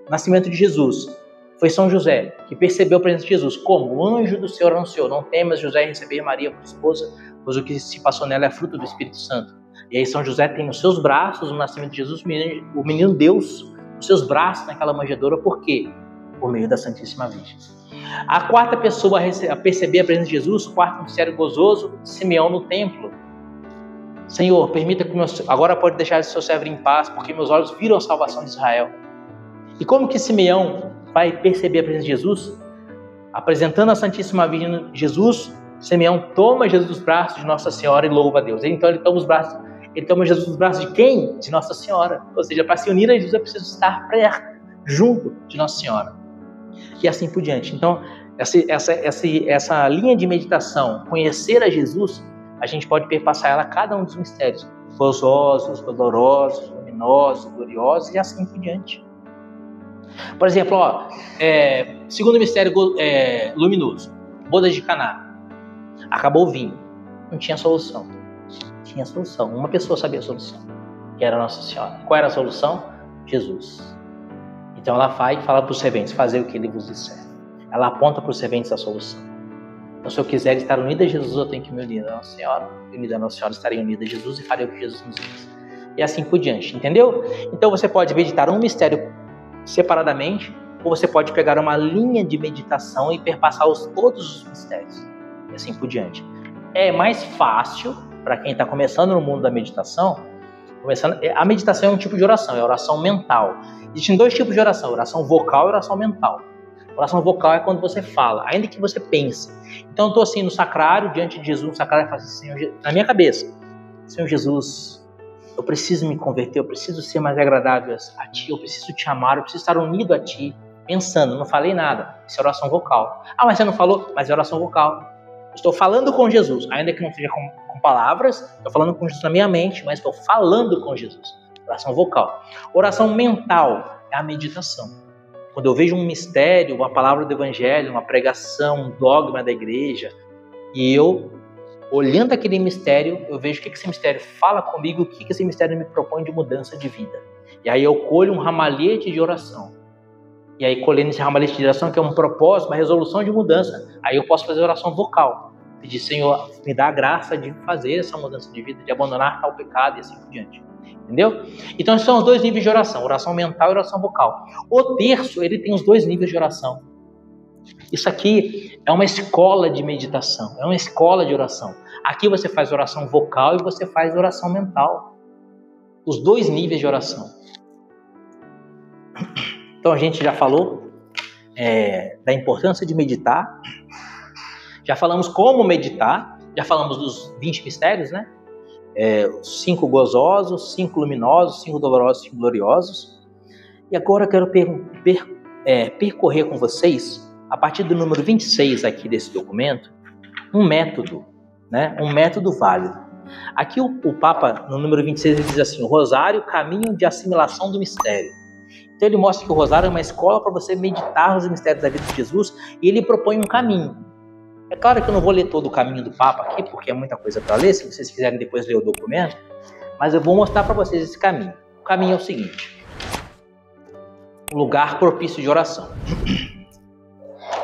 S1: o nascimento de Jesus. Foi São José, que percebeu a presença de Jesus. Como? O anjo do Senhor anunciou, não temas, José, receber Maria por esposa, pois o que se passou nela é fruto do Espírito Santo. E aí São José tem nos seus braços, no nascimento de Jesus, o menino Deus, nos seus braços, naquela manjedoura. Por quê? Por meio da Santíssima Virgem. A quarta pessoa a perceber a presença de Jesus, quarto mistério gozoso, Simeão no templo. Senhor, permita que agora pode deixar esse seu servo em paz, porque meus olhos viram a salvação de Israel. E como que Simeão vai perceber a presença de Jesus? Apresentando a Santíssima Virgem Jesus, Simeão toma Jesus dos braços de Nossa Senhora e louva a Deus. Então ele toma Jesus dos braços de quem? De Nossa Senhora. Ou seja, para se unir a Jesus eu preciso estar perto, junto de Nossa Senhora. E assim por diante. Então, essa linha de meditação, conhecer a Jesus, a gente pode perpassar ela a cada um dos mistérios. Gozosos, dolorosos, luminosos, gloriosos e assim por diante. Por exemplo, segundo mistério luminoso, bodas de Caná. Acabou o vinho. Não tinha solução. Tinha solução. Uma pessoa sabia a solução, que era Nossa Senhora. Qual era a solução? Jesus. Então ela vai e fala para os serventes, fazer o que ele vos disser. Ela aponta para os serventes a solução. Então se eu quiser estar unida a Jesus, eu tenho que me unir a Nossa Senhora. Unida a Nossa Senhora, estarei unida a Jesus e farei o que Jesus nos diz. E assim por diante, entendeu? Então você pode meditar um mistério separadamente, ou você pode pegar uma linha de meditação e perpassar todos os mistérios. E assim por diante. É mais fácil para quem está começando no mundo da meditação. A meditação é um tipo de oração, é oração mental. Existem dois tipos de oração, oração vocal e oração mental. Oração vocal é quando você fala, ainda que você pense. Então eu estou assim no sacrário, diante de Jesus, no sacrário, eu faço assim, na minha cabeça, Senhor Jesus, eu preciso me converter, eu preciso ser mais agradável a Ti, eu preciso Te amar, eu preciso estar unido a Ti, pensando, não falei nada, isso é oração vocal. Mas você não falou? Mas é oração vocal. Eu estou falando com Jesus, ainda que não seja com palavras, estou falando com Jesus na minha mente, mas estou falando com Jesus. Oração vocal. Oração mental é a meditação. Quando eu vejo um mistério, uma palavra do Evangelho, uma pregação, um dogma da igreja, e eu, olhando aquele mistério, eu vejo o que esse mistério fala comigo, o que esse mistério me propõe de mudança de vida. E aí eu colho um ramalhete de oração. E aí, colhendo esse ramalhete de oração, que é um propósito, uma resolução de mudança, aí eu posso fazer oração vocal. pedir, Senhor, me dá a graça de fazer essa mudança de vida, de abandonar tal pecado e assim por diante. Entendeu? Então, esses são os 2 níveis de oração, oração mental e oração vocal. O terço, ele tem os 2 níveis de oração. Isso aqui é uma escola de meditação, é uma escola de oração. Aqui você faz oração vocal e você faz oração mental. Os 2 níveis de oração. Então a gente já falou da importância de meditar, já falamos como meditar, já falamos dos 20 mistérios, né? 5 gozosos, 5 luminosos, 5 dolorosos, 5 gloriosos. E agora eu quero percorrer com vocês, a partir do número 26 aqui desse documento, um método, né? Um método válido. Aqui o Papa, no número 26, ele diz assim: o rosário, caminho de assimilação do mistério. Então ele mostra que o rosário é uma escola para você meditar nos mistérios da vida de Jesus, e ele propõe um caminho. É claro que eu não vou ler todo o caminho do Papa aqui, porque é muita coisa para ler, se vocês quiserem depois ler o documento, mas eu vou mostrar para vocês esse caminho. O caminho é o seguinte: um lugar propício de oração.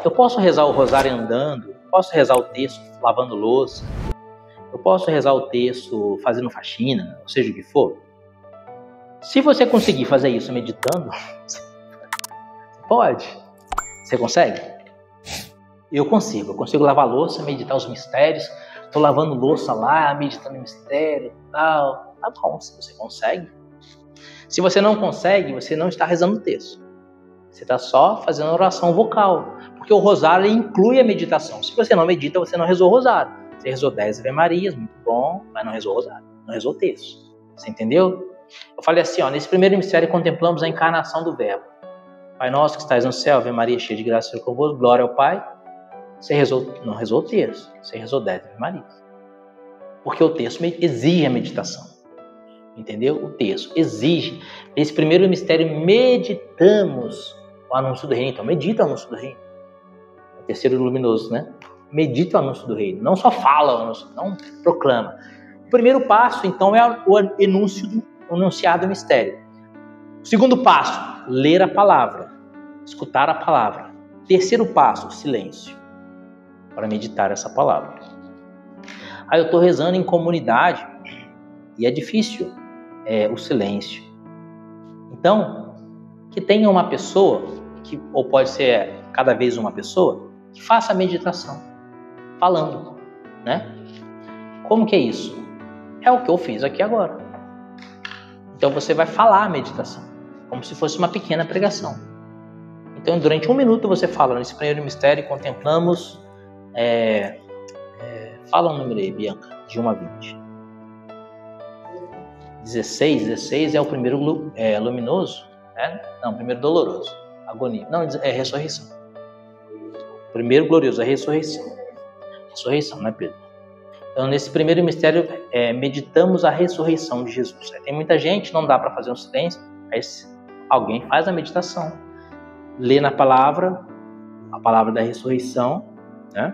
S1: Eu posso rezar o rosário andando, posso rezar o texto lavando louça, eu posso rezar o texto fazendo faxina, ou seja o que for. Se você conseguir fazer isso meditando, você pode. Você consegue? Eu consigo lavar louça, meditar os mistérios. Estou lavando louça lá, meditando o mistério e tal. Tá bom, se você consegue. Se você não consegue, você não está rezando o texto. Você está só fazendo oração vocal. Porque o rosário inclui a meditação. Se você não medita, você não rezou o rosário. Você rezou 10 Ave Marias, muito bom, mas não rezou o rosário. Não rezou o texto. Você entendeu? Eu falei assim, nesse primeiro mistério contemplamos a encarnação do Verbo. Pai nosso que estais no céu, Ave Maria, cheia de graça, Senhor convosco, glória ao Pai. Você não rezou o texto, você rezou 10 Ave Marias. Porque o texto exige a meditação. Entendeu? O texto exige. Nesse primeiro mistério meditamos o anúncio do reino. Então medita o anúncio do reino. É o terceiro luminoso, né? Medita o anúncio do reino. Não só fala o anúncio, não proclama. O primeiro passo, então, é o enunciado do mistério. O segundo passo, ler a palavra, escutar a palavra. Terceiro passo, silêncio, para meditar essa palavra. Aí eu estou rezando em comunidade e é difícil o silêncio. Então, que tenha uma pessoa, ou pode ser cada vez uma pessoa, que faça a meditação, falando, né? Como que é isso? É o que eu fiz aqui agora. Então você vai falar a meditação, como se fosse uma pequena pregação. Então durante 1 minuto você fala, nesse primeiro mistério contemplamos, fala um número aí, Bianca, de 1 a 20. 16 é o primeiro luminoso, né? Não, primeiro doloroso, agonia. Não, é ressurreição. Primeiro glorioso é ressurreição. Ressurreição, né, Pedro? Então, nesse primeiro mistério, meditamos a ressurreição de Jesus. Tem muita gente, não dá para fazer um silêncio, mas alguém faz a meditação. Lê na palavra, a palavra da ressurreição, né?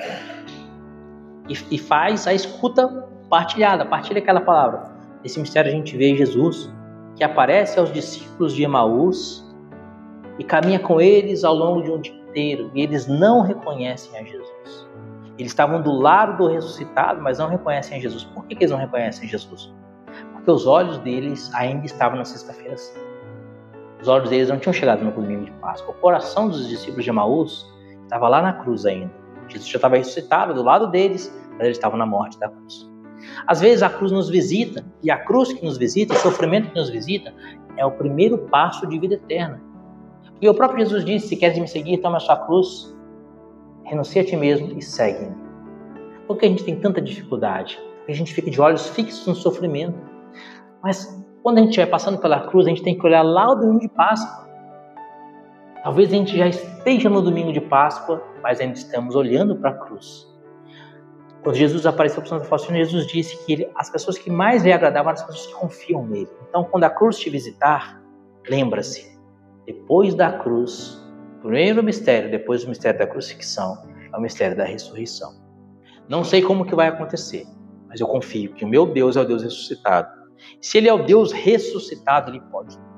S1: E faz a escuta partilhada, partilha aquela palavra. Nesse mistério a gente vê Jesus, que aparece aos discípulos de Emaús e caminha com eles ao longo de um dia inteiro, e eles não reconhecem a Jesus. Eles estavam do lado do ressuscitado, mas não reconhecem a Jesus. Por que eles não reconhecem Jesus? Porque os olhos deles ainda estavam na sexta-feira santa. Os olhos deles não tinham chegado no domingo de Páscoa. O coração dos discípulos de Emaús estava lá na cruz ainda. Jesus já estava ressuscitado do lado deles, mas eles estavam na morte da cruz. Às vezes a cruz nos visita, e a cruz que nos visita, o sofrimento que nos visita, é o primeiro passo de vida eterna. E o próprio Jesus disse: se queres me seguir, toma a sua cruz, renuncia a ti mesmo e segue-me. Por que a gente tem tanta dificuldade? Porque a gente fica de olhos fixos no sofrimento. Mas quando a gente estiver passando pela cruz, a gente tem que olhar lá o domingo de Páscoa. Talvez a gente já esteja no domingo de Páscoa, mas ainda estamos olhando para a cruz. Quando Jesus apareceu para Santa Faustina, Jesus disse que as pessoas que mais lhe agradavam eram as pessoas que confiam nele. Então, quando a cruz te visitar, lembra-se, depois da cruz, primeiro mistério, depois do mistério da crucifixão, é o mistério da ressurreição. Não sei como que vai acontecer, mas eu confio que o meu Deus é o Deus ressuscitado. Se ele é o Deus ressuscitado, ele pode tudo.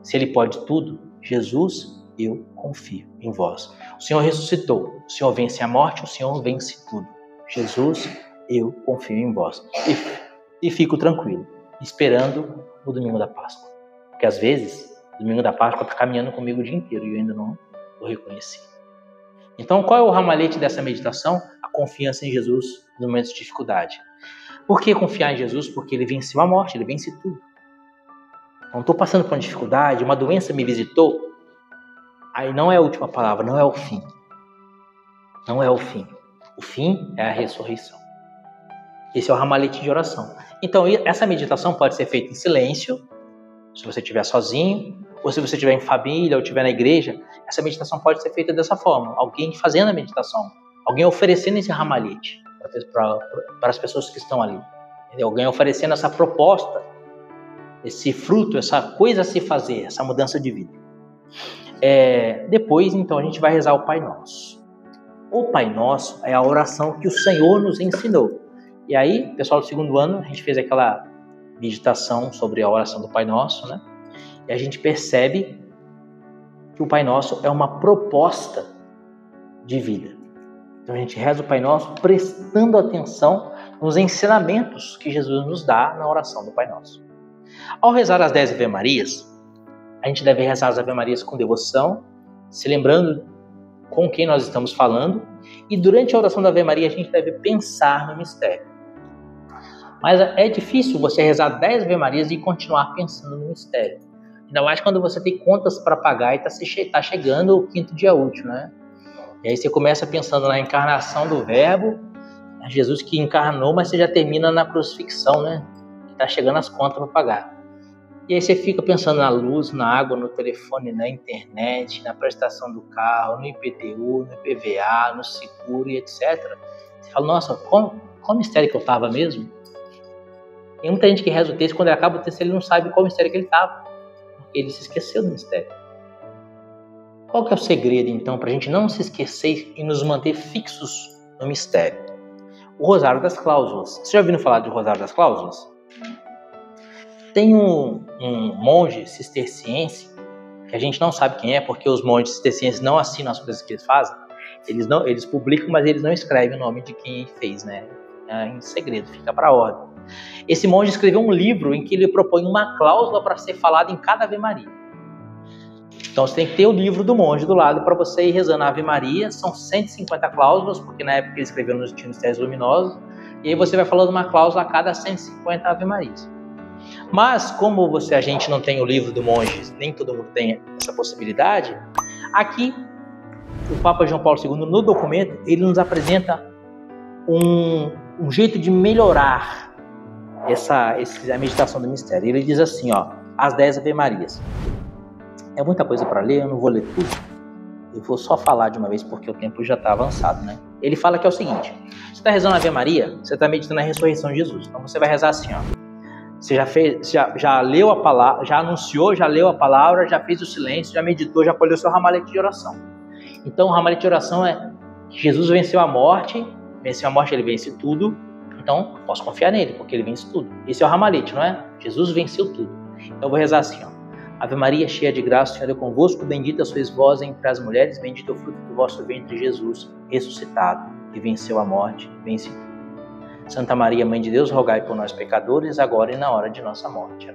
S1: Se ele pode tudo, Jesus, eu confio em vós. O Senhor ressuscitou, o Senhor vence a morte, o Senhor vence tudo. Jesus, eu confio em vós. E fico tranquilo, esperando o domingo da Páscoa. Porque às vezes, o domingo da Páscoa está caminhando comigo o dia inteiro e eu ainda não o reconheci. Então, qual é o ramalhete dessa meditação? A confiança em Jesus nos momentos de dificuldade. Por que confiar em Jesus? Porque ele venceu a morte, ele vence tudo. Não estou passando por uma dificuldade, uma doença me visitou. Aí não é a última palavra, não é o fim. Não é o fim. O fim é a ressurreição. Esse é o ramalhete de oração. Então, essa meditação pode ser feita em silêncio, se você estiver sozinho, ou se você estiver em família, ou estiver na igreja. Essa meditação pode ser feita dessa forma. Alguém fazendo a meditação. Alguém oferecendo esse ramalhete para as pessoas que estão ali. Entendeu? Alguém oferecendo essa proposta, esse fruto, essa coisa a se fazer, essa mudança de vida. Depois, então, a gente vai rezar o Pai Nosso. O Pai Nosso é a oração que o Senhor nos ensinou. E aí, pessoal do segundo ano, a gente fez aquela meditação sobre a oração do Pai Nosso, né? E a gente percebe que o Pai Nosso é uma proposta de vida. Então a gente reza o Pai Nosso prestando atenção nos ensinamentos que Jesus nos dá na oração do Pai Nosso. Ao rezar as 10 Ave-Marias, a gente deve rezar as Ave-Marias com devoção, se lembrando com quem nós estamos falando, e durante a oração da Ave-Maria a gente deve pensar no mistério. Mas é difícil você rezar 10 Ave-Marias e continuar pensando no mistério. Ainda mais quando você tem contas para pagar e está chegando o 5º dia útil, né? E aí você começa pensando na encarnação do Verbo, Jesus que encarnou, mas você já termina na crucifixão, né? Está chegando as contas para pagar. E aí você fica pensando na luz, na água, no telefone, na internet, na prestação do carro, no IPTU, no IPVA, no seguro e etc. Você fala, nossa, qual mistério que eu estava mesmo? Tem muita gente que reza o texto, quando ele acaba o texto ele não sabe qual mistério que ele estava. Porque ele se esqueceu do mistério. Qual que é o segredo, então, para a gente não se esquecer e nos manter fixos no mistério? O Rosário das Cláusulas. Vocês já ouviram falar do Rosário das Cláusulas? Tem um monge cisterciense, que a gente não sabe quem é, porque os monges cistercienses não assinam as coisas que eles fazem. Eles publicam, mas eles não escrevem o nome de quem fez, né? É em segredo, fica para a ordem. Esse monge escreveu um livro em que ele propõe uma cláusula para ser falada em cada Ave Maria. Então você tem que ter o livro do monge do lado para você ir rezando a Ave Maria. São 150 cláusulas, porque na época ele escreveu nos Mistérios Luminosos. E aí você vai falando uma cláusula a cada 150 Ave Marias. Mas como a gente não tem o livro do monge, nem todo mundo tem essa possibilidade, aqui o Papa João Paulo II, no documento, ele nos apresenta um jeito de melhorar a meditação do mistério. Ele diz assim, as 10 Ave Marias. É muita coisa para ler, eu não vou ler tudo. Eu vou só falar de uma vez porque o tempo já está avançado, né? Ele fala que é o seguinte: você está rezando a Ave Maria, você está meditando a ressurreição de Jesus. Então você vai rezar assim, Você já leu a palavra, já anunciou, já leu a palavra, já fez o silêncio, já meditou, já colheu seu ramalhete de oração. Então o ramalhete de oração é que Jesus venceu a morte, ele vence tudo. Então posso confiar nele, porque ele vence tudo. Esse é o ramalhete, não é? Jesus venceu tudo. Então eu vou rezar assim, Ave Maria, cheia de graça, o Senhor é convosco, bendita sois vós entre as mulheres, bendito é o fruto do vosso ventre, Jesus, ressuscitado, que venceu a morte, vence tudo. Santa Maria, Mãe de Deus, rogai por nós pecadores, agora e na hora de nossa morte.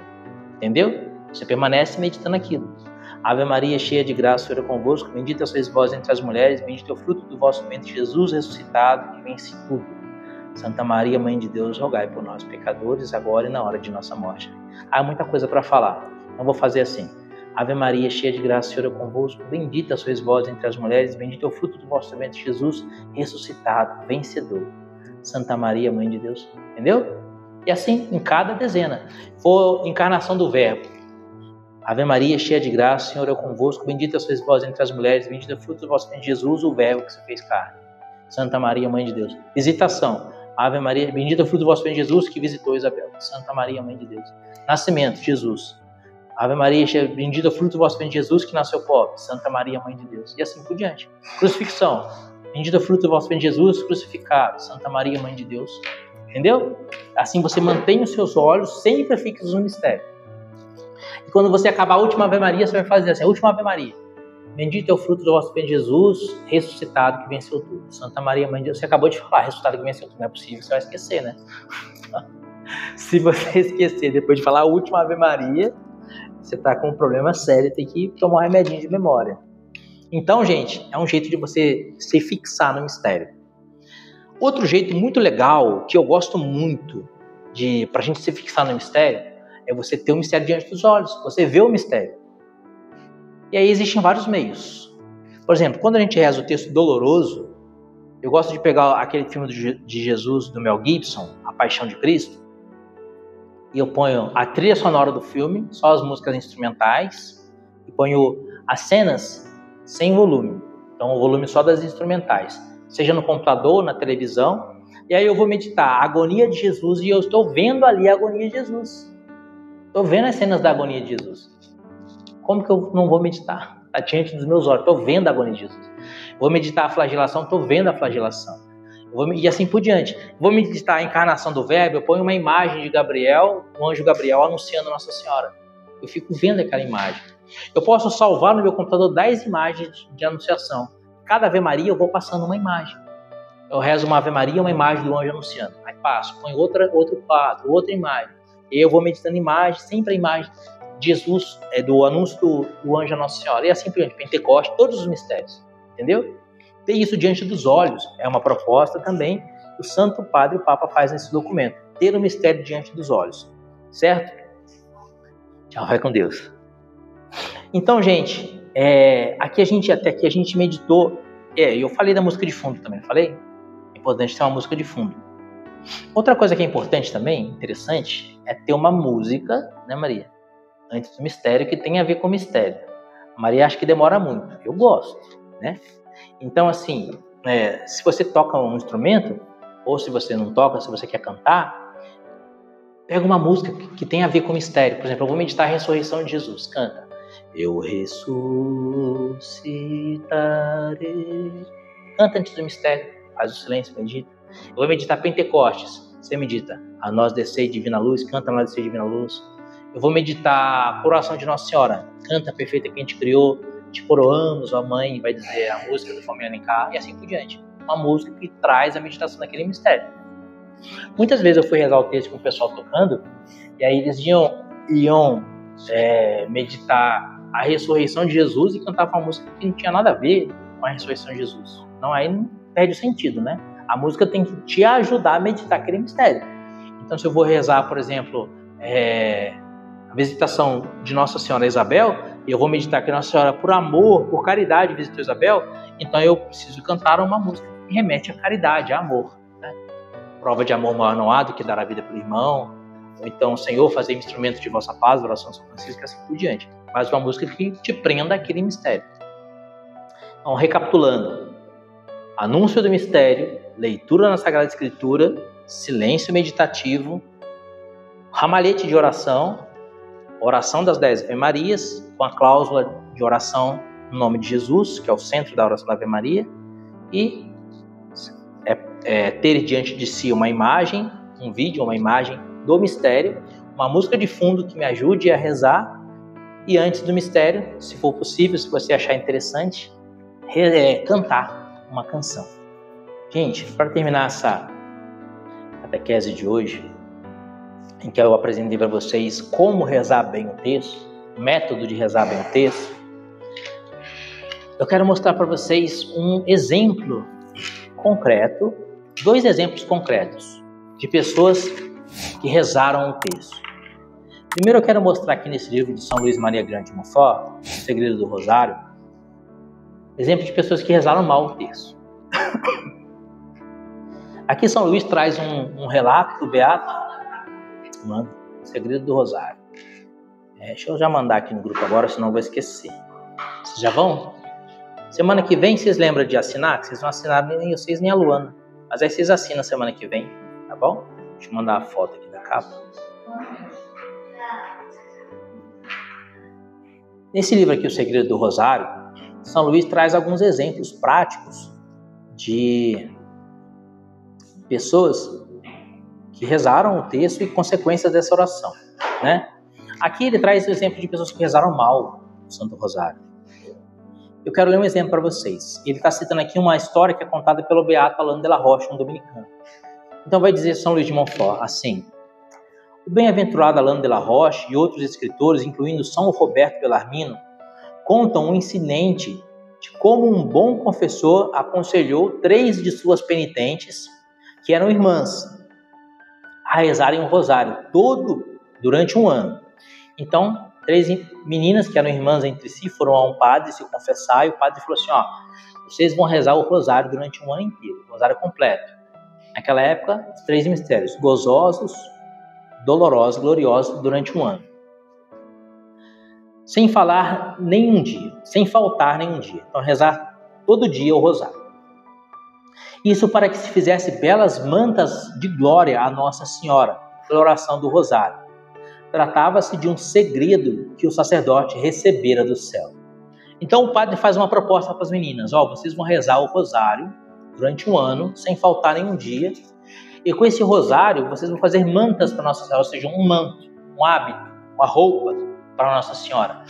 S1: Entendeu? Você permanece meditando aquilo. Ave Maria, cheia de graça, o Senhor é convosco, bendita sois vós entre as mulheres, bendito é o fruto do vosso ventre, Jesus, ressuscitado, que vence tudo. Santa Maria, Mãe de Deus, rogai por nós pecadores, agora e na hora de nossa morte. Há muita coisa para falar. Então vou fazer assim. Ave Maria, cheia de graça, o Senhor é convosco, bendita sois vós entre as mulheres, bendito é o fruto do vosso ventre, Jesus, ressuscitado, vencedor. Santa Maria, Mãe de Deus. Entendeu? E assim, em cada dezena. For encarnação do Verbo. Ave Maria, cheia de graça, o Senhor é convosco, bendita sois vós entre as mulheres, bendito é o fruto do vosso ventre, Jesus, o Verbo que se fez carne. Santa Maria, Mãe de Deus. Visitação. Ave Maria, bendito é o fruto do vosso ventre, Jesus, que visitou Isabel. Santa Maria, Mãe de Deus. Nascimento, Jesus. Ave Maria, bendito é o fruto do vosso ventre, Jesus, que nasceu pobre. Santa Maria, Mãe de Deus. E assim por diante. Crucifixão. Bendito é o fruto do vosso ventre, Jesus, crucificado. Santa Maria, Mãe de Deus. Entendeu? Assim você mantém os seus olhos sempre fixos no mistério. E quando você acabar a última Ave Maria, você vai fazer assim, a última Ave Maria. bendito é o fruto do vosso ventre, Jesus, ressuscitado, que venceu tudo. Santa Maria, Mãe de Deus. Você acabou de falar, ressuscitado que venceu tudo. Não é possível, você vai esquecer, né? Se você esquecer depois de falar a última Ave Maria, você está com um problema sério, tem que tomar um remedinho de memória. Então, gente, é um jeito de você se fixar no mistério. Outro jeito muito legal, que eu gosto muito para a gente se fixar no mistério, é você ter o mistério diante dos olhos, você vê o mistério. E aí existem vários meios. Por exemplo, quando a gente reza o texto doloroso, eu gosto de pegar aquele filme de Jesus, do Mel Gibson, A Paixão de Cristo, e eu ponho a trilha sonora do filme, só as músicas instrumentais, e ponho as cenas sem volume. Então, o volume só das instrumentais, seja no computador, na televisão, e aí eu vou meditar a agonia de Jesus e eu estou vendo ali a agonia de Jesus. Estou vendo as cenas da agonia de Jesus. Como que eu não vou meditar? Está diante dos meus olhos, estou vendo a agonia de Jesus. Vou meditar a flagelação, estou vendo a flagelação. E assim por diante. Vou meditar a encarnação do Verbo, eu ponho uma imagem de Gabriel, o anjo Gabriel anunciando Nossa Senhora. Eu fico vendo aquela imagem. Eu posso salvar no meu computador 10 imagens de anunciação. Cada Ave Maria eu vou passando uma imagem. Eu rezo uma Ave Maria, uma imagem do anjo anunciando. Aí passo, ponho outro quadro, outra imagem. E eu vou meditando imagem, sempre a imagem de Jesus, do anúncio do anjo a Nossa Senhora. E assim por diante, Pentecostes, todos os mistérios. Entendeu? Ter isso diante dos olhos é uma proposta também que o Santo Padre e o Papa faz nesse documento. Ter o mistério diante dos olhos. Certo? Tchau, vai com Deus. Então, gente, até aqui a gente meditou. Eu falei da música de fundo também, falei? É importante ter uma música de fundo. Outra coisa que é importante também, interessante, é ter uma música, né, Maria? Antes do mistério, que tem a ver com o mistério. A Maria acha que demora muito. Eu gosto, né? Então, assim, se você toca um instrumento, ou se você não toca, se você quer cantar, pega uma música que tem a ver com o mistério. Por exemplo, eu vou meditar a ressurreição de Jesus. Canta. Eu ressuscitarei. Canta antes do mistério. Faz o silêncio, medita. Eu vou meditar Pentecostes. Você medita. A nós descei divina luz. Canta a nós descei divina luz. Eu vou meditar a coroação de Nossa Senhora. Canta a perfeita que a gente criou. Te coroamos, ó mãe, vai dizer a música do Família Alencar, e assim por diante. Uma música que traz a meditação daquele mistério. Muitas vezes eu fui rezar o texto com o pessoal tocando, e aí eles iam meditar a ressurreição de Jesus e cantavam uma música que não tinha nada a ver com a ressurreição de Jesus. Então aí não perde o sentido, né? A música tem que te ajudar a meditar aquele mistério. Então, se eu vou rezar, por exemplo, a visitação de Nossa Senhora Isabel, e eu vou meditar que Nossa Senhora, por amor, por caridade, visitou Isabel, então eu preciso cantar uma música que remete à caridade, a amor. Né? Prova de amor maior não há do que dar a vida pelo irmão, ou então, Senhor, fazer instrumento de vossa paz, oração de São Francisco, e assim por diante. Mas uma música que te prenda àquele mistério. Então, recapitulando. Anúncio do mistério, leitura na Sagrada Escritura, silêncio meditativo, ramalhete de oração, oração das 10 Ave Marias, com a cláusula de oração no nome de Jesus, que é o centro da oração da Ave Maria, e ter diante de si uma imagem, um vídeo, uma imagem do mistério, uma música de fundo que me ajude a rezar, e antes do mistério, se for possível, se você achar interessante, cantar uma canção. Gente, para terminar essa catequese de hoje, em que eu apresentei para vocês como rezar bem o texto, o método de rezar bem o texto, eu quero mostrar para vocês um exemplo concreto, 2 exemplos concretos de pessoas que rezaram o texto. Primeiro eu quero mostrar aqui nesse livro de São Luís Maria Grande de Montfort, O Segredo do Rosário, exemplo de pessoas que rezaram mal o texto. Aqui São Luís traz um relato do Beato, O Segredo do Rosário. Deixa eu já mandar aqui no grupo agora, senão eu vou esquecer. Vocês já vão? Semana que vem vocês lembram de assinar? Que vocês não assinaram nem vocês nem a Luana. Mas aí vocês assinam semana que vem, tá bom? Deixa eu mandar a foto aqui da capa. Nesse livro aqui, O Segredo do Rosário, São Luís traz alguns exemplos práticos de pessoas que rezaram o texto e consequências dessa oração, né? Aqui ele traz o exemplo de pessoas que rezaram mal o Santo Rosário. eu quero ler um exemplo para vocês. Ele está citando aqui uma história que é contada pelo Beato Alain de la Roche, um dominicano. Então vai dizer São Luís de Montfort assim: o bem-aventurado Alain de la Roche e outros escritores, incluindo São Roberto Bellarmino, contam um incidente de como um bom confessor aconselhou 3 de suas penitentes, que eram irmãs, a rezarem um rosário todo durante um ano. Então, 3 meninas que eram irmãs entre si foram a um padre se confessar, e o padre falou assim: vocês vão rezar o rosário durante um ano inteiro, o rosário completo. Naquela época, os 3 mistérios, gozosos, dolorosos, gloriosos, durante um ano. Sem faltar nenhum dia. Então, rezar todo dia o rosário. Isso para que se fizesse belas mantas de glória à Nossa Senhora, pela oração do rosário. Tratava-se de um segredo que o sacerdote recebera do céu. Então o padre faz uma proposta para as meninas: vocês vão rezar o rosário durante um ano, sem faltar nenhum dia, e com esse rosário vocês vão fazer mantas para Nossa Senhora, ou seja, um manto, um hábito, uma roupa para Nossa Senhora.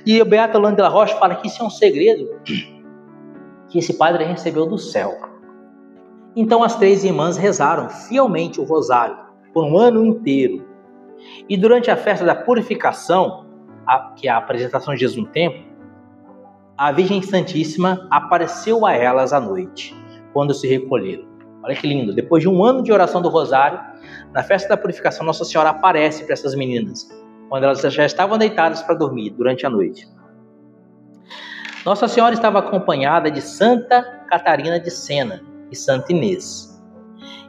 S1: E o Beato Alain de la Roche fala que isso é um segredo que esse padre recebeu do céu. Então as 3 irmãs rezaram fielmente o rosário por um ano inteiro. E durante a festa da purificação, que é a apresentação de Jesus no templo, a Virgem Santíssima apareceu a elas à noite, quando se recolheram. Olha que lindo! Depois de um ano de oração do rosário, na festa da purificação, Nossa Senhora aparece para essas meninas, quando elas já estavam deitadas para dormir durante a noite. Nossa Senhora estava acompanhada de Santa Catarina de Sena e Santa Inês,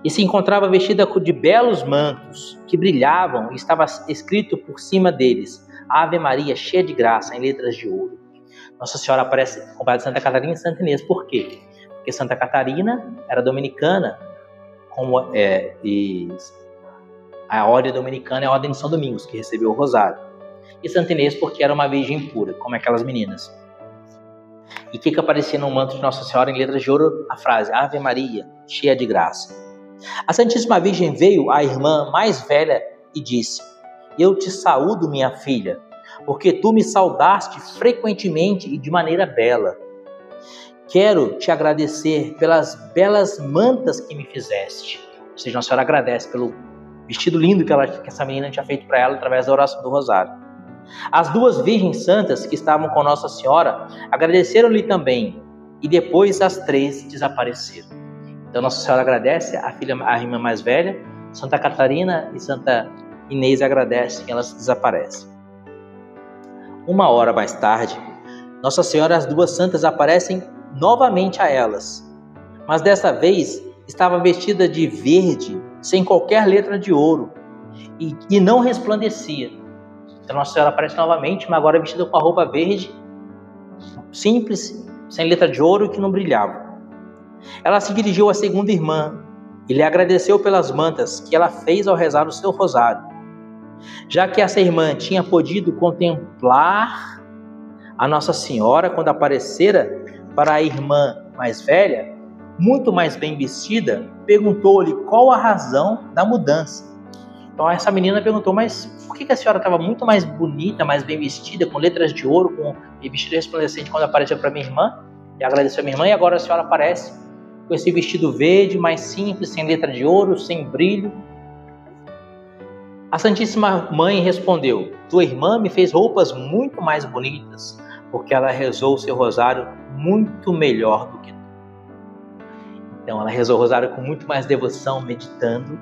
S1: e se encontrava vestida de belos mantos que brilhavam, e estava escrito por cima deles: Ave Maria, cheia de graça, em letras de ouro. Nossa Senhora aparece acompanhada de Santa Catarina e Santa Inês. Por quê? Porque Santa Catarina era dominicana, e a ordem dominicana é a ordem de São Domingos, que recebeu o rosário. E Santa Inês porque era uma virgem pura, como aquelas meninas. E o que aparecia no manto de Nossa Senhora em letras de ouro? A frase: Ave Maria, cheia de graça. A Santíssima Virgem veio à irmã mais velha e disse: eu te saúdo, minha filha, porque tu me saudaste frequentemente e de maneira bela. Quero te agradecer pelas belas mantas que me fizeste. Ou seja, Nossa Senhora agradece pelo vestido lindo que essa menina tinha feito para ela através da oração do rosário. As 2 virgens santas que estavam com Nossa Senhora agradeceram-lhe também, e depois as 3 desapareceram. Então Nossa Senhora agradece, a irmã mais velha, Santa Catarina e Santa Inês agradecem, elas desaparecem. 1 hora mais tarde, Nossa Senhora e as 2 santas aparecem novamente a elas, mas dessa vez estava vestida de verde, sem qualquer letra de ouro, e não resplandecia. Então Nossa Senhora aparece novamente, mas agora vestida com a roupa verde, simples, sem letra de ouro, que não brilhava. Ela se dirigiu à segunda irmã e lhe agradeceu pelas mantas que ela fez ao rezar o seu rosário. Já que essa irmã tinha podido contemplar a Nossa Senhora quando aparecera para a irmã mais velha, muito mais bem vestida, perguntou-lhe qual a razão da mudança. Então essa menina perguntou: mas por que a senhora estava muito mais bonita, mais bem vestida, com letras de ouro, e vestido resplandecente quando apareceu para minha irmã? E agradeceu a minha irmã, e agora a senhora aparece com esse vestido verde, mais simples, sem letra de ouro, sem brilho. A Santíssima Mãe respondeu: tua irmã me fez roupas muito mais bonitas, porque ela rezou o seu rosário muito melhor do que tu. Então ela rezou o rosário com muito mais devoção, meditando,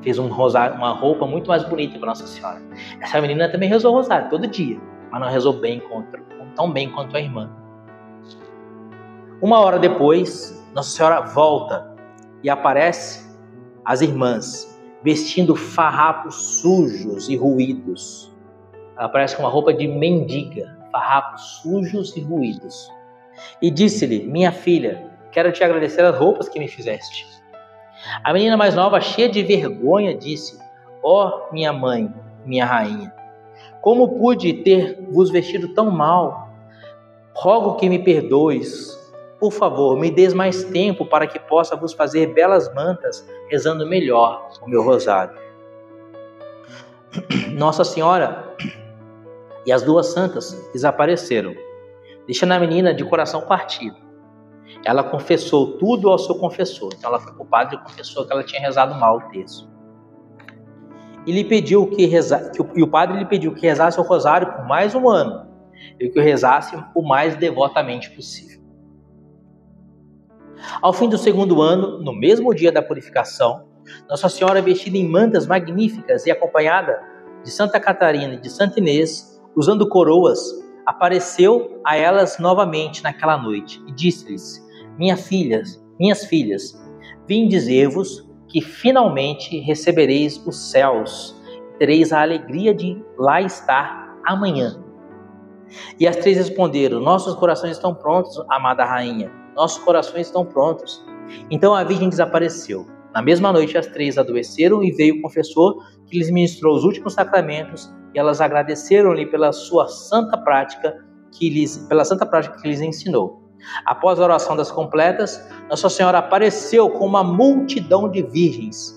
S1: fez uma roupa muito mais bonita para Nossa Senhora. Essa menina também rezou o rosário todo dia, mas não rezou tão bem quanto a irmã. 1 hora depois, Nossa Senhora volta e aparece as irmãs, vestindo farrapos sujos e ruídos. Ela aparece com uma roupa de mendiga, farrapos sujos e ruídos. E disse-lhe: minha filha, quero te agradecer as roupas que me fizeste. A menina mais nova, cheia de vergonha, disse: ó, minha mãe, minha rainha, como pude ter vos vestido tão mal? Rogo que me perdoes. Por favor, me dês mais tempo para que possa vos fazer belas mantas, rezando melhor o meu rosário. Nossa Senhora e as 2 santas desapareceram. deixando a menina de coração partido. Ela confessou tudo ao seu confessor. Então ela foi para o padre e confessou que ela tinha rezado mal o terço. E o padre lhe pediu que rezasse o rosário por mais um ano e que o rezasse o mais devotamente possível. Ao fim do segundo ano, no mesmo dia da purificação, Nossa Senhora, vestida em mantas magníficas e acompanhada de Santa Catarina e de Santa Inês, usando coroas, apareceu a elas novamente naquela noite e disse-lhes: minhas filhas, vim dizer-vos que finalmente recebereis os céus e tereis a alegria de lá estar amanhã. E as três responderam: nossos corações estão prontos, amada rainha, nossos corações estão prontos. Então a Virgem desapareceu. Na mesma noite as três adoeceram e veio o confessor que lhes ministrou os últimos sacramentos e elas agradeceram-lhe pela santa prática que lhes ensinou. Após a oração das completas, Nossa Senhora apareceu com uma multidão de virgens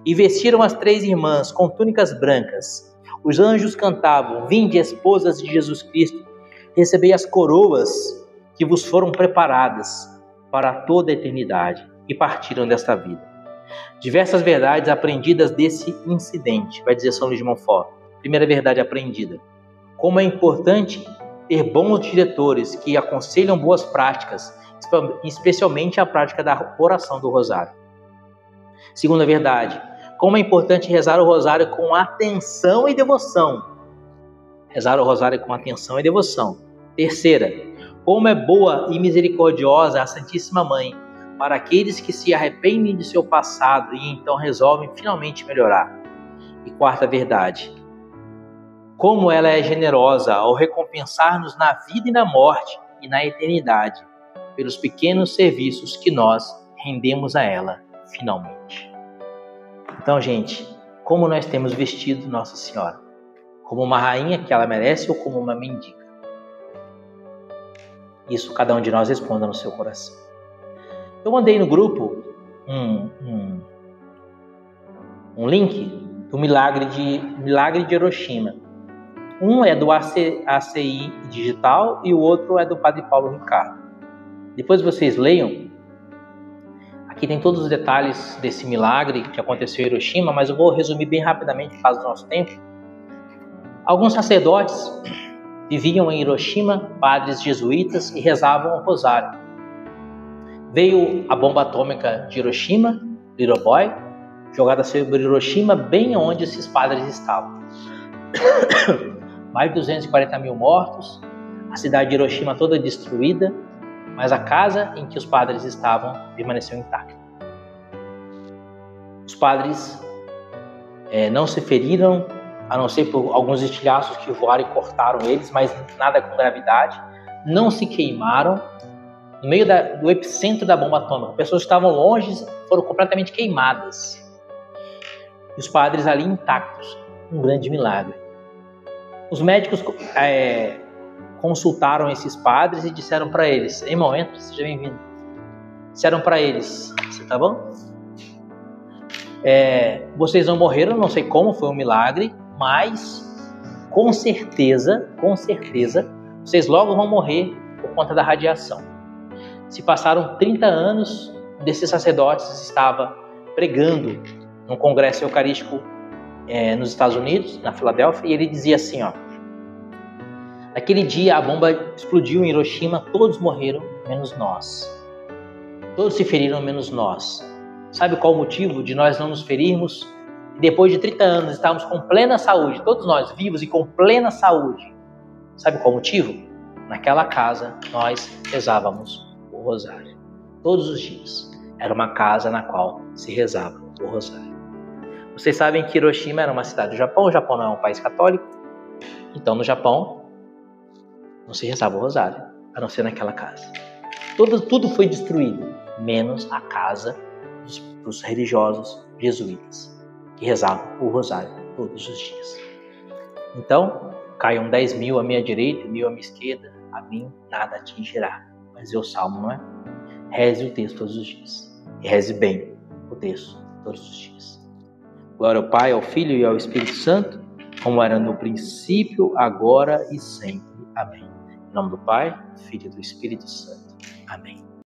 S1: e vestiram as três irmãs com túnicas brancas. Os anjos cantavam: vinde, esposas de Jesus Cristo, recebei as coroas que vos foram preparadas para toda a eternidade, e partiram desta vida. Diversas verdades aprendidas desse incidente, vai dizer São Luís de Montfort. Primeira verdade aprendida: como é importante ter bons diretores que aconselham boas práticas, especialmente a prática da oração do rosário. Segunda verdade: como é importante rezar o rosário com atenção e devoção. Rezar o rosário com atenção e devoção. Terceira: como é boa e misericordiosa a Santíssima Mãe para aqueles que se arrependem de seu passado e então resolvem finalmente melhorar. E quarta verdade: como ela é generosa ao recompensar-nos na vida e na morte e na eternidade pelos pequenos serviços que nós rendemos a ela finalmente. Então, gente, como nós temos vestido Nossa Senhora? Como uma rainha que ela merece ou como uma mendiga? Isso cada um de nós responda no seu coração. Eu mandei no grupo um link do milagre de Hiroshima. Um é do ACI Digital e o outro é do Padre Paulo Ricardo. Depois vocês leiam. Aqui tem todos os detalhes desse milagre que aconteceu em Hiroshima, mas eu vou resumir bem rapidamente por causa do nosso tempo. Alguns sacerdotes viviam em Hiroshima, padres jesuítas, e rezavam o rosário. Veio a bomba atômica de Hiroshima, Little Boy, jogada sobre Hiroshima, bem onde esses padres estavam. Mais de 240 mil mortos, a cidade de Hiroshima toda destruída, mas a casa em que os padres estavam permaneceu intacta. Os padres não se feriram, a não ser por alguns estilhaços que voaram e cortaram eles, mas nada com gravidade. Não se queimaram. No meio do epicentro da bomba atômica, pessoas que estavam longe foram completamente queimadas. E os padres ali intactos, um grande milagre. Os médicos consultaram esses padres e disseram para eles: irmão, entra, seja bem-vindo. Disseram para eles: você tá bom? Vocês não morreram, não sei como, foi um milagre, mas com certeza, vocês logo vão morrer por conta da radiação. Se passaram 30 anos, um desses sacerdotes estava pregando num congresso eucarístico nos Estados Unidos, na Filadélfia, e ele dizia assim, naquele dia a bomba explodiu em Hiroshima, todos morreram, menos nós. Todos se feriram, menos nós. Sabe qual o motivo de nós não nos ferirmos? E depois de 30 anos estávamos com plena saúde, todos nós vivos e com plena saúde. Sabe qual o motivo? Naquela casa nós rezávamos o rosário. Todos os dias. Era uma casa na qual se rezava o rosário. Vocês sabem que Hiroshima era uma cidade do Japão. O Japão não é um país católico. Então no Japão não se rezava o rosário, a não ser naquela casa. Tudo foi destruído, menos a casa dos religiosos jesuítas, que rezavam o rosário todos os dias. Então, caiam 10 mil à minha direita e 1.000 à minha esquerda, a mim nada atingirá. Mas o salmo não é? Reze o texto todos os dias. E reze bem o texto todos os dias. Glória ao Pai, ao Filho e ao Espírito Santo, como era no princípio, agora e sempre. Amém. Em nome do Pai, do Filho e do Espírito Santo. Amém.